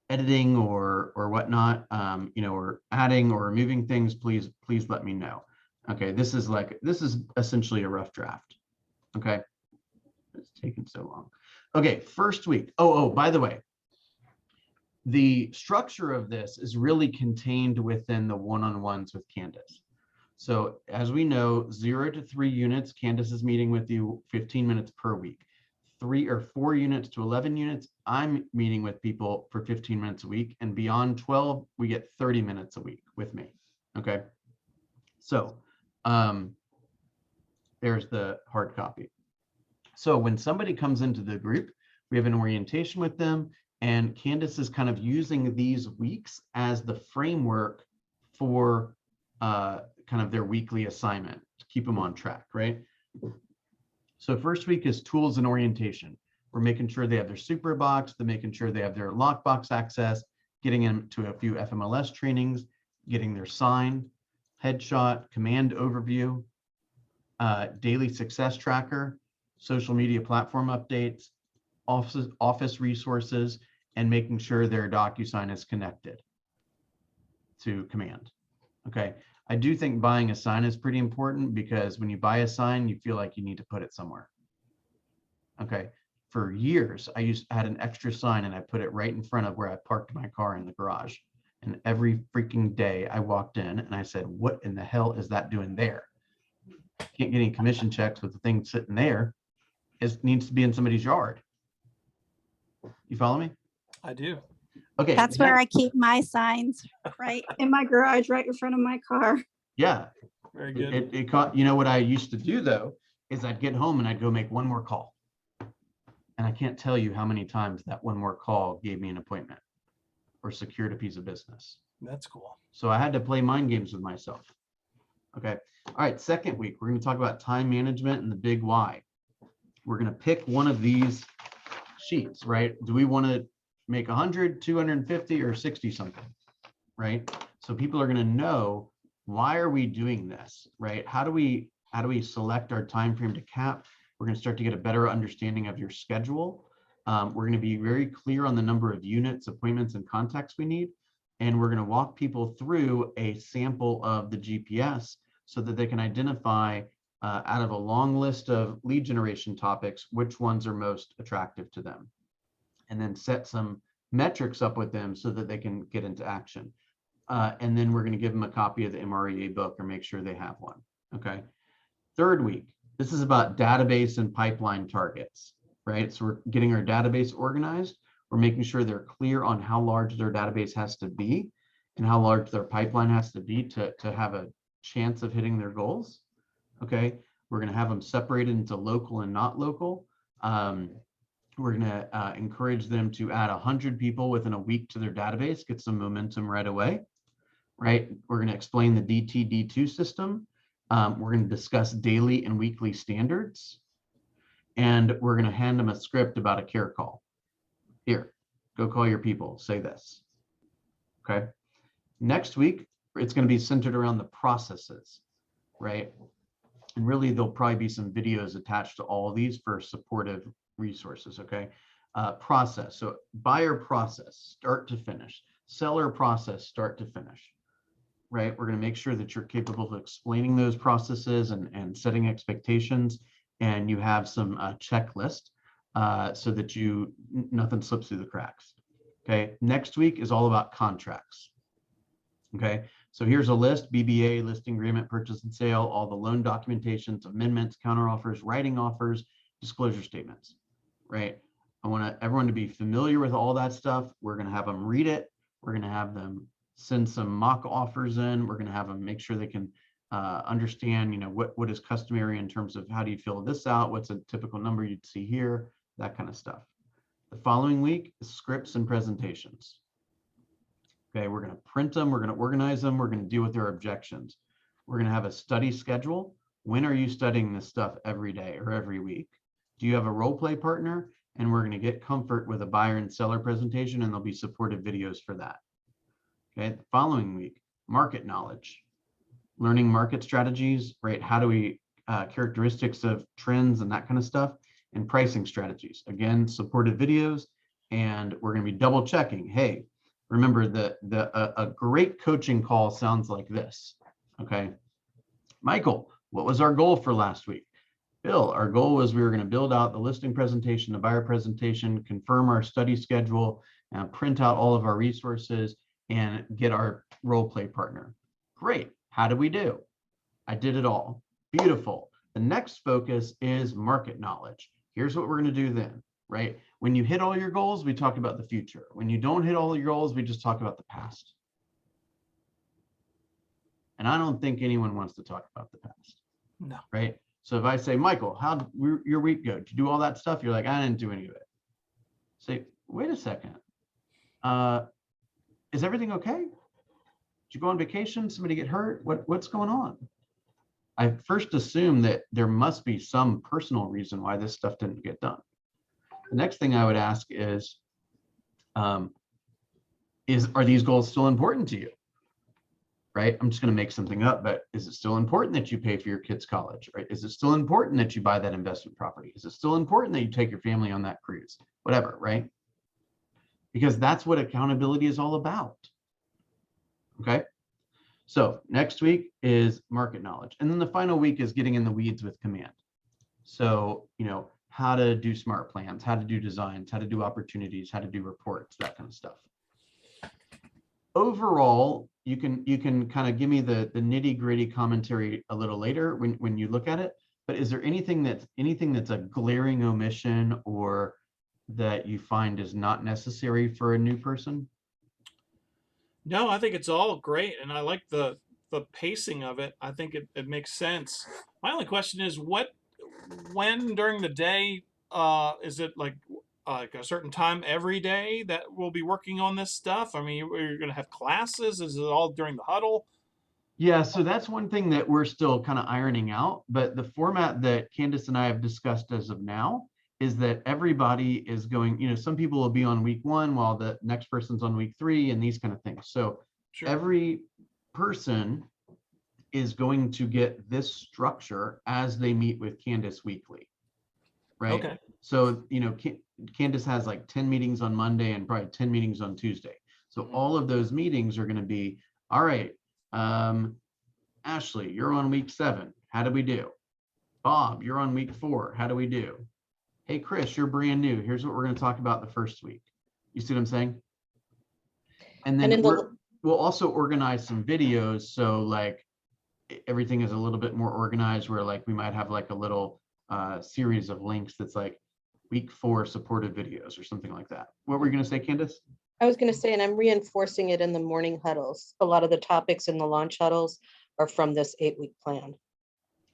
editing or whatnot, or adding or removing things, please let me know. Okay, this is essentially a rough draft. Okay, it's taken so long. Okay, first week. Oh, by the way, the structure of this is really contained within the one-on-ones with Candace. So as we know, 0 to 3 units, Candace is meeting with you 15 minutes per week. 3 or 4 units to 11 units, I'm meeting with people for 15 minutes a week, and beyond 12, we get 30 minutes a week with me. Okay. So there's the hard copy. So when somebody comes into the group, we have an orientation with them, and Candace is kind of using these weeks as the framework for kind of their weekly assignment to keep them on track, right? So first week is tools and orientation. We're making sure they have their super box, they're making sure they have their lockbox access, getting them to a few FMLS trainings, getting their sign, headshot, command overview, daily success tracker, social media platform updates, office resources, and making sure their DocuSign is connected to command. Okay. I do think buying a sign is pretty important, because when you buy a sign, you feel like you need to put it somewhere. Okay. For years, I had an extra sign, and I put it right in front of where I parked my car in the garage. And every freaking day I walked in and I said, what in the hell is that doing there? Can't get any commission checks with the thing sitting there. It needs to be in somebody's yard. You follow me? I do. Okay. That's where I keep my signs, right in my garage, right in front of my car. Yeah. Very good. It caught, you know what I used to do though, is I'd get home and I'd go make one more call. And I can't tell you how many times that one more call gave me an appointment or secured a piece of business. That's cool. So I had to play mind games with myself. Okay. All right. Second week, we're going to talk about time management and the big why. We're going to pick one of these sheets, right? Do we want to make 100, 250, or 60 something, right? So people are going to know, why are we doing this, right? How do we select our time frame to cap? We're going to start to get a better understanding of your schedule. We're going to be very clear on the number of units, appointments, and contacts we need. And we're going to walk people through a sample of the GPS so that they can identify out of a long list of lead generation topics, which ones are most attractive to them. And then set some metrics up with them so that they can get into action. And then we're going to give them a copy of the MREA book or make sure they have one. Okay. Third week, this is about database and pipeline targets, right? So we're getting our database organized. We're making sure they're clear on how large their database has to be and how large their pipeline has to be to have a chance of hitting their goals. Okay. We're going to have them separated into local and not local. We're going to encourage them to add 100 people within a week to their database, get some momentum right away, right? We're going to explain the DTD2 system. We're going to discuss daily and weekly standards. And we're going to hand them a script about a care call. Here, go call your people, say this. Okay. Next week, it's going to be centered around the processes, right? And really, there'll probably be some videos attached to all of these for supportive resources, okay? Process, so buyer process, start to finish. Seller process, start to finish, right? We're gonna make sure that you're capable of explaining those processes and setting expectations, and you have some checklist so that nothing slips through the cracks, okay? Next week is all about contracts, okay? So here's a list: BBA, listing agreement, purchase and sale, all the loan documentations, amendments, counteroffers, writing offers, disclosure statements, right? I want everyone to be familiar with all that stuff. We're going to have them read it. We're going to have them send some mock offers in. We're going to have them make sure they can understand, what is customary in terms of how do you fill this out? What's a typical number you'd see here? That kind of stuff. The following week is scripts and presentations. Okay, we're going to print them, we're going to organize them, we're going to deal with their objections. We're going to have a study schedule. When are you studying this stuff every day or every week? Do you have a role play partner? And we're going to get comfort with a buyer and seller presentation, and there'll be supportive videos for that. Okay, the following week, market knowledge. learning market strategies, right? How do we, characteristics of trends and that kind of stuff, and pricing strategies. Again, supported videos, and we're going to be double checking. Hey, remember a great coaching call sounds like this. Okay. Michael, what was our goal for last week? Bill, our goal was we were going to build out the listing presentation, the buyer presentation, confirm our study schedule, and print out all of our resources and get our role play partner. Great. How did we do? I did it all. Beautiful. The next focus is market knowledge. Here's what we're going to do then, right? When you hit all your goals, we talk about the future. When you don't hit all your goals, we just talk about the past. And I don't think anyone wants to talk about the past. No. Right? So if I say, Michael, how did your week go? Did you do all that stuff? You're like, I didn't do any of it. Say, wait a second. Is everything okay? Did you go on vacation? Somebody get hurt? What's going on? I first assume that there must be some personal reason why this stuff didn't get done. The next thing I would ask is are these goals still important to you? Right? I'm just going to make something up, but is it still important that you pay for your kids' college? Right? Is it still important that you buy that investment property? Is it still important that you take your family on that cruise? Whatever, right? Because that's what accountability is all about. Okay. So next week is market knowledge. And then the final week is getting in the weeds with command. So, how to do smart plans, how to do designs, how to do opportunities, how to do reports, that kind of stuff. Overall, you can kind of give me the nitty gritty commentary a little later when you look at it. But is there anything that's a glaring omission or that you find is not necessary for a new person? No, I think it's all great, and I like the pacing of it. I think it makes sense. My only question is when during the day, is it like a certain time every day that we'll be working on this stuff? I mean, you're going to have classes. Is it all during the huddle? Yeah, so that's one thing that we're still kind of ironing out, but the format that Candace and I have discussed as of now is that everybody is going, some people will be on week 1 while the next person's on week 3 and these kind of things. So Sure. Every person is going to get this structure as they meet with Candace weekly, right? Okay. So, Candace has like 10 meetings on Monday and probably 10 meetings on Tuesday. So all of those meetings are going to be, all right, Ashley, you're on week 7. How do we do? Bob, you're on week 4. How do we do? Hey, Chris, you're brand new. Here's what we're going to talk about the first week. You see what I'm saying? And then we'll also organize some videos. So like everything is a little bit more organized where like we might have like a little series of links that's like week 4 supported videos or something like that. What were you going to say, Candace? I was going to say, and I'm reinforcing it in the morning huddles. A lot of the topics in the launch huddles are from this 8-week plan.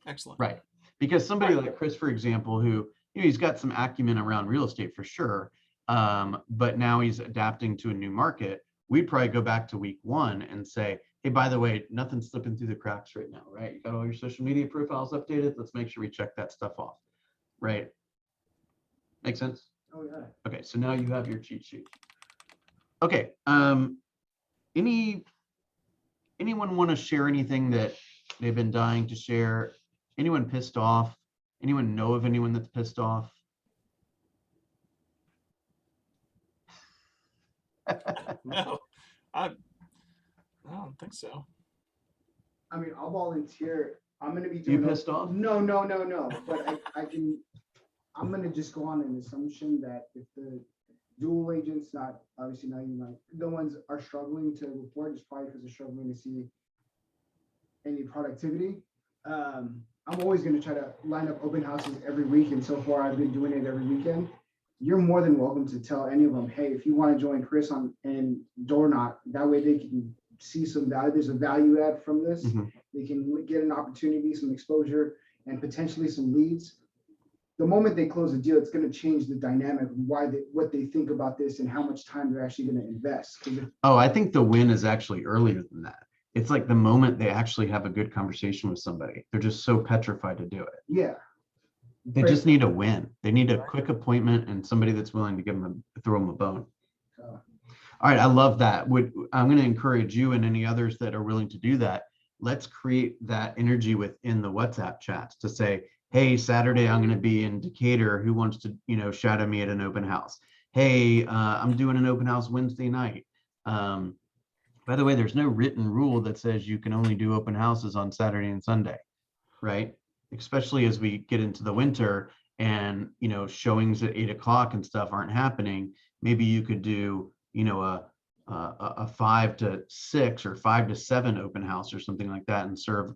Excellent. Right. Because somebody like Chris, for example, who, he's got some acumen around real estate for sure, but now he's adapting to a new market. We'd probably go back to week 1 and say, hey, by the way, nothing's slipping through the cracks right now, right? You got all your social media profiles updated. Let's make sure we check that stuff off, right? Make sense? Oh, yeah. Okay, so now you have your cheat sheet. Okay, anyone want to share anything that they've been dying to share? Anyone pissed off? Anyone know of anyone that's pissed off? No, I don't think so. I mean, I'll volunteer. I'm going to be You doing. pissed off? No. But I'm going to just go on an assumption that if the dual agents, obviously not you, the ones are struggling to report, it's probably because they're struggling to see any productivity. I'm always going to try to line up open houses every week, and so far I've been doing it every weekend. You're more than welcome to tell any of them, hey, if you want to join Chris and Door Knock, that way they can see some value. There's a value add from this. Mm-hmm. They can get an opportunity, some exposure, and potentially some leads. The moment they close a deal, it's going to change the dynamic of what they think about this and how much time they're actually going to invest. Oh, I think the win is actually earlier than that. It's like the moment they actually have a good conversation with somebody. They're just so petrified to do it. Yeah. They just need a win. They need a quick appointment and somebody that's willing to throw them a bone. All right, I love that. I'm going to encourage you and any others that are willing to do that. let's create that energy within the WhatsApp chats to say, hey, Saturday, I'm going to be in Decatur. Who wants to, shadow me at an open house? Hey, I'm doing an open house Wednesday night. By the way, there's no written rule that says you can only do open houses on Saturday and Sunday, right? Especially as we get into the winter and, showings at 8 o'clock and stuff aren't happening. Maybe you could do, a 5 to 6 or 5 to 7 open house or something like that and serve,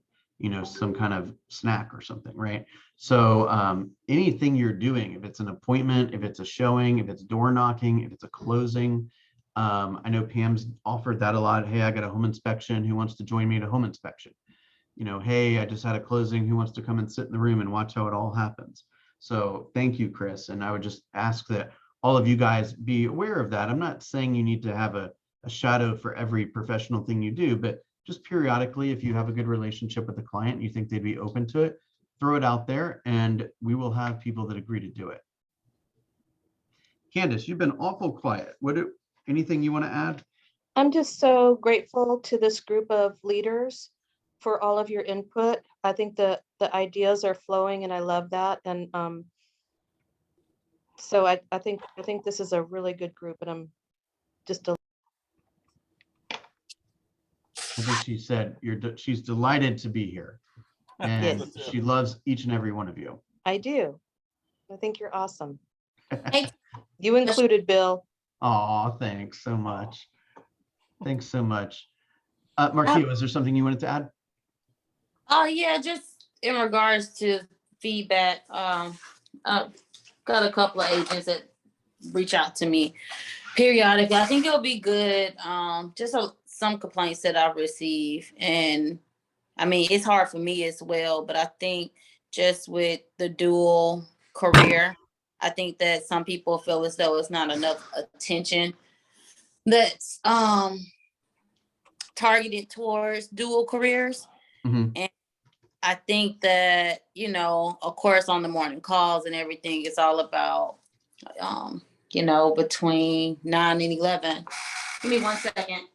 some kind of snack or something, right? So anything you're doing, if it's an appointment, if it's a showing, if it's door knocking, if it's a closing, I know Pam's offered that a lot. Hey, I got a home inspection. Who wants to join me at a home inspection? Hey, I just had a closing. Who wants to come and sit in the room and watch how it all happens? So thank you, Chris. And I would just ask that all of you guys be aware of that. I'm not saying you need to have a shadow for every professional thing you do, but just periodically, if you have a good relationship with the client and you think they'd be open to it, throw it out there and we will have people that agree to do it. Candace, you've been awful quiet. Anything you want to add? I'm just so grateful to this group of leaders for all of your input. I think the ideas are flowing and I love that. And so I think this is a really good group and I'm just I think she said she's delighted to be here. And Yes. she loves each and every one of you. I do. I think you're awesome. Hey, You included, Bill. Oh, thanks so much. Thanks so much. Marcia, is there something you wanted to add? oh yeah, just in regards to feedback, I've got a couple of agents that reach out to me periodically. I think it'll be good. Just some complaints that I receive, and I mean it's hard for me as well. But I think just with the dual career, I think that some people feel as though it's not enough attention that's targeted towards dual careers. Mhm. And I think that, of course, on the morning calls and everything, it's all about, between 9 and 11. Give me 1 second.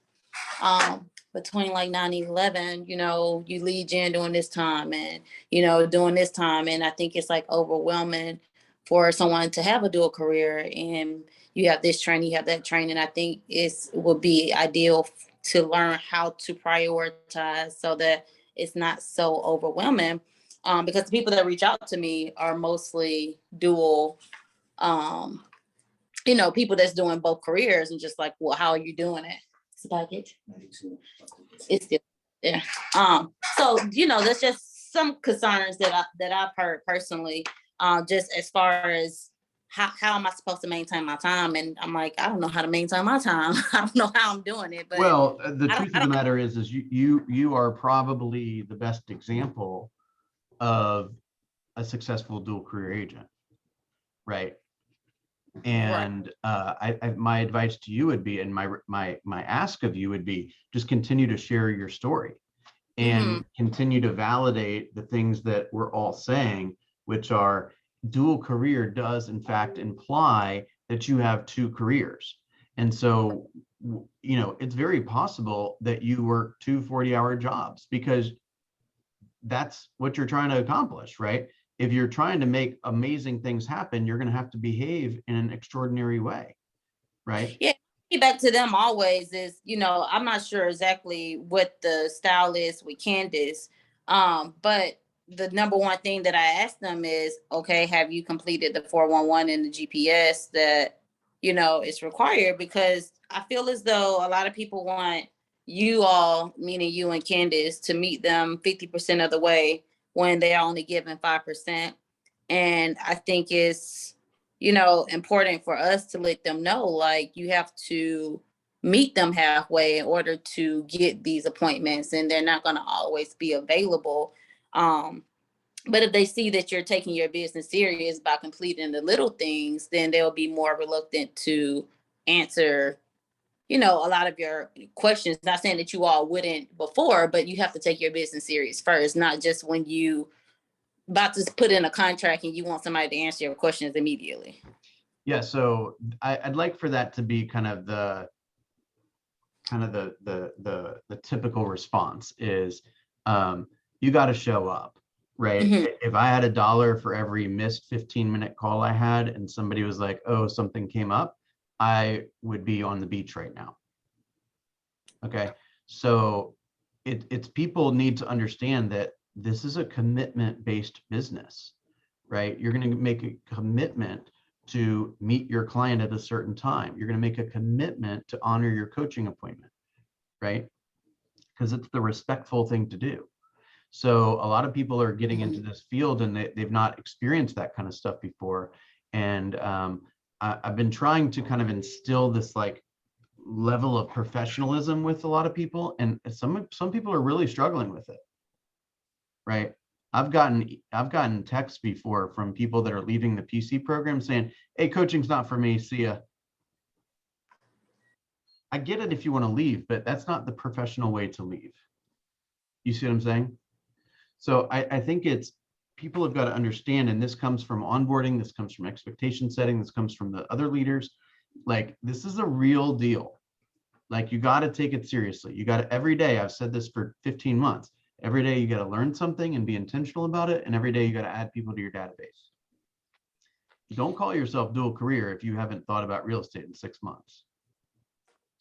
Between like 9 and 11, you lead gen during this time and, during this time. And I think it's like overwhelming for someone to have a dual career and you have this training, you have that training. I think it would be ideal to learn how to prioritize so that it's not so overwhelming, because the people that reach out to me are mostly dual, people that's doing both careers and just like, well, how are you doing it? It's a package. It's still there. So that's just some concerns that I've heard personally, just as far as how am I supposed to maintain my time? And I'm like, I don't know how to maintain my time. I don't know how I'm doing it. But well, the truth of the matter is you are probably the best example of a successful dual career agent, right? And my advice to you would be, and my ask of you would be, just continue to share your story and continue to validate the things that we're all saying, which are dual career does in fact imply that you have two careers. And so, it's very possible that you work 2 40-hour jobs because that's what you're trying to accomplish, right? If you're trying to make amazing things happen, you're going to have to behave in an extraordinary way, right? Yeah, back to them always is, I'm not sure exactly what the style is with Candace, but the number one thing that I ask them is, okay, have you completed the 411 and the GPS that, is required? Because I feel as though a lot of people want you all, meaning you and Candace, to meet them 50% of the way when they're only given 5%. And I think it's, important for us to let them know, like, you have to meet them halfway in order to get these appointments, and they're not going to always be available. But if they see that you're taking your business serious by completing the little things, then they'll be more reluctant to answer, a lot of your questions. Not saying that you all wouldn't before, but you have to take your business serious first, not just when you about to put in a contract and you want somebody to answer your questions immediately. Yeah, so I'd like for that to be kind of the typical response is, You got to show up, right? Mhm. If I had $1 for every missed 15-minute call I had and somebody was like, oh, something came up, I would be on the beach right now. Okay. So it's people need to understand that this is a commitment-based business, right? You're going to make a commitment to meet your client at a certain time. You're going to make a commitment to honor your coaching appointment, right? Because it's the respectful thing to do. So a lot of people are getting into this field and they've not experienced that kind of stuff before. And I've been trying to kind of instill this like level of professionalism with a lot of people, and some people are really struggling with it, right? I've gotten texts before from people that are leaving the PC program saying, hey, coaching's not for me, see ya. I get it if you want to leave, but that's not the professional way to leave. You see what I'm saying? So I think it's people have got to understand, and this comes from onboarding, this comes from expectation setting, this comes from the other leaders. Like, this is a real deal. Like, you got to take it seriously. You got to, every day, I've said this for 15 months, every day you got to learn something and be intentional about it. And every day you got to add people to your database. Don't call yourself dual career if you haven't thought about real estate in 6 months.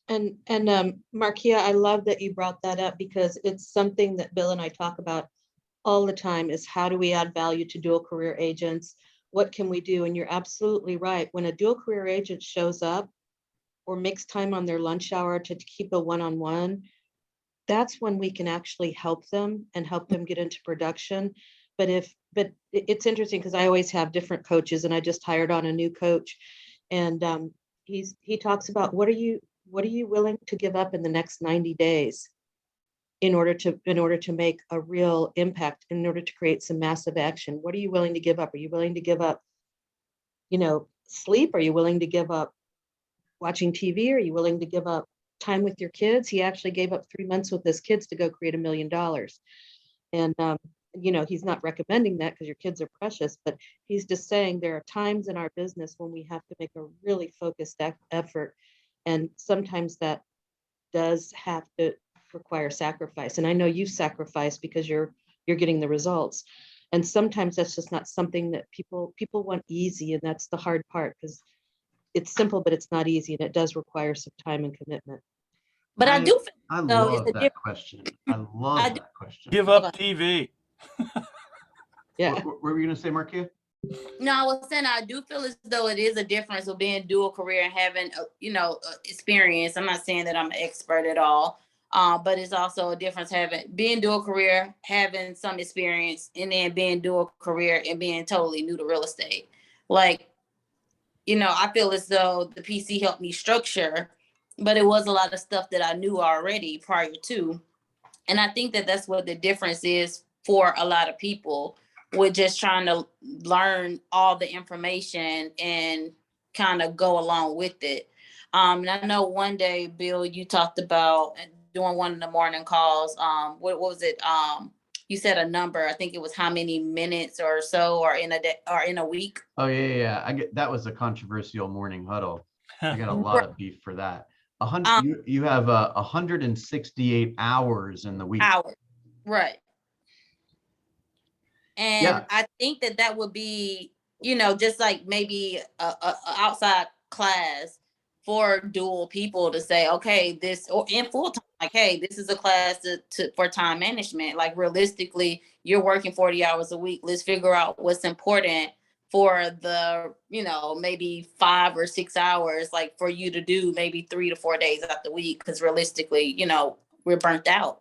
And Markia, I love that you brought that up because it's something that Bill and I talk about all the time is how do we add value to dual career agents? What can we do? And you're absolutely right. When a dual career agent shows up or makes time on their lunch hour to keep a one-on-one, that's when we can actually help them and help them get into production. But it's interesting because I always have different coaches, and I just hired on a new coach, and he talks about what are you willing to give up in the next 90 days in order to make a real impact, in order to create some massive action. What are you willing to give up? Are you willing to give up, sleep? Are you willing to give up watching TV? Are you willing to give up time with your kids? He actually gave up 3 months with his kids to go create $1 million. And, he's not recommending that because your kids are precious, but he's just saying there are times in our business when we have to make a really focused effort. And sometimes that does have to require sacrifice. And I know you sacrifice because you're getting the results. And sometimes that's just not something that people want easy. And that's the hard part because it's simple, but it's not easy. And it does require some time and commitment. But I do I feel though it's love a that difference. question. I love that question. Give up TV. Yeah. What were you going to say, Markia? No, I was saying I do feel as though it is a difference of being dual career and having, experience. I'm not saying that I'm an expert at all, but it's also a difference being dual career, having some experience, and then being dual career and being totally new to real estate. Like, I feel as though the PC helped me structure, but it was a lot of stuff that I knew already prior to. And I think that that's what the difference is for a lot of people. We're just trying to learn all the information and kind of go along with it. And I know one day, Bill, you talked about doing one of the morning calls. What was it? You said a number. I think it was how many minutes or so, or in a day, or in a week. Oh yeah. That was a controversial morning huddle. I got a lot of beef for that. You have 168 hours in the week. Hours, right? And Yeah. I think that would be, just like maybe a outside class for dual people to say, okay, this, or in full time, like, hey, this is a class for time management. Like, realistically, you're working 40 hours a week. Let's figure out what's important for the, maybe 5 or 6 hours, like for you to do maybe 3 to 4 days out the week. Because realistically, we're burnt out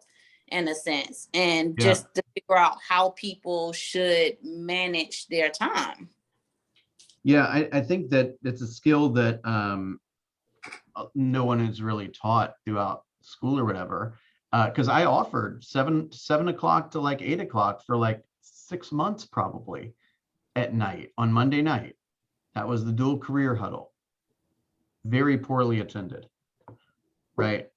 in a sense, and just to figure out how people should manage their time. Yeah, I think that it's a skill that no one is really taught throughout school or whatever. Because I offered 7 o'clock to like 8 o'clock for like 6 months probably at night on Monday night. That was the dual career huddle. Very poorly attended, right?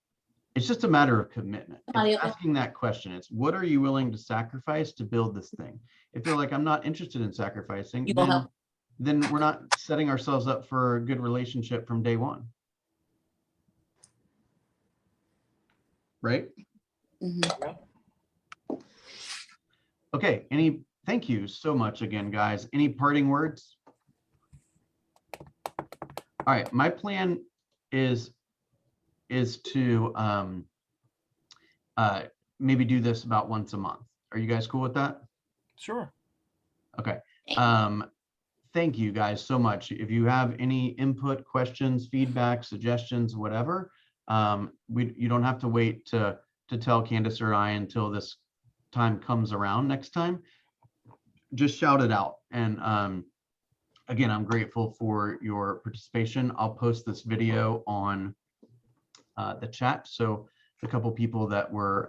It's just a matter of commitment. It's asking that question. It's what are you willing to sacrifice to build this thing? If you're like, I'm not interested in sacrificing, then we're not setting ourselves up for a good relationship from day one. Right? Mm-hmm. Okay, thank you so much again, guys. Any parting words? All right, my plan is to maybe do this about once a month. Are you guys cool with that? Sure. Okay. Thank you guys so much. If you have any input, questions, feedback, suggestions, whatever, you don't have to wait to tell Candace or I until this time comes around next time. Just shout it out. And again, I'm grateful for your participation. I'll post this video on the chat, so the couple people that were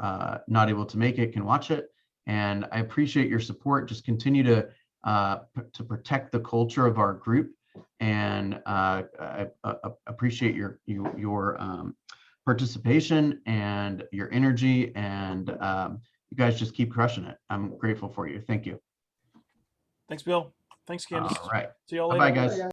not able to make it can watch it. And I appreciate your support. Just continue to protect the culture of our group, and I appreciate your participation and your energy, and you guys just keep crushing it. I'm grateful for you. Thank you. Thanks, Bill. Thanks, Candace. All right. See y'all later. Bye-bye, guys.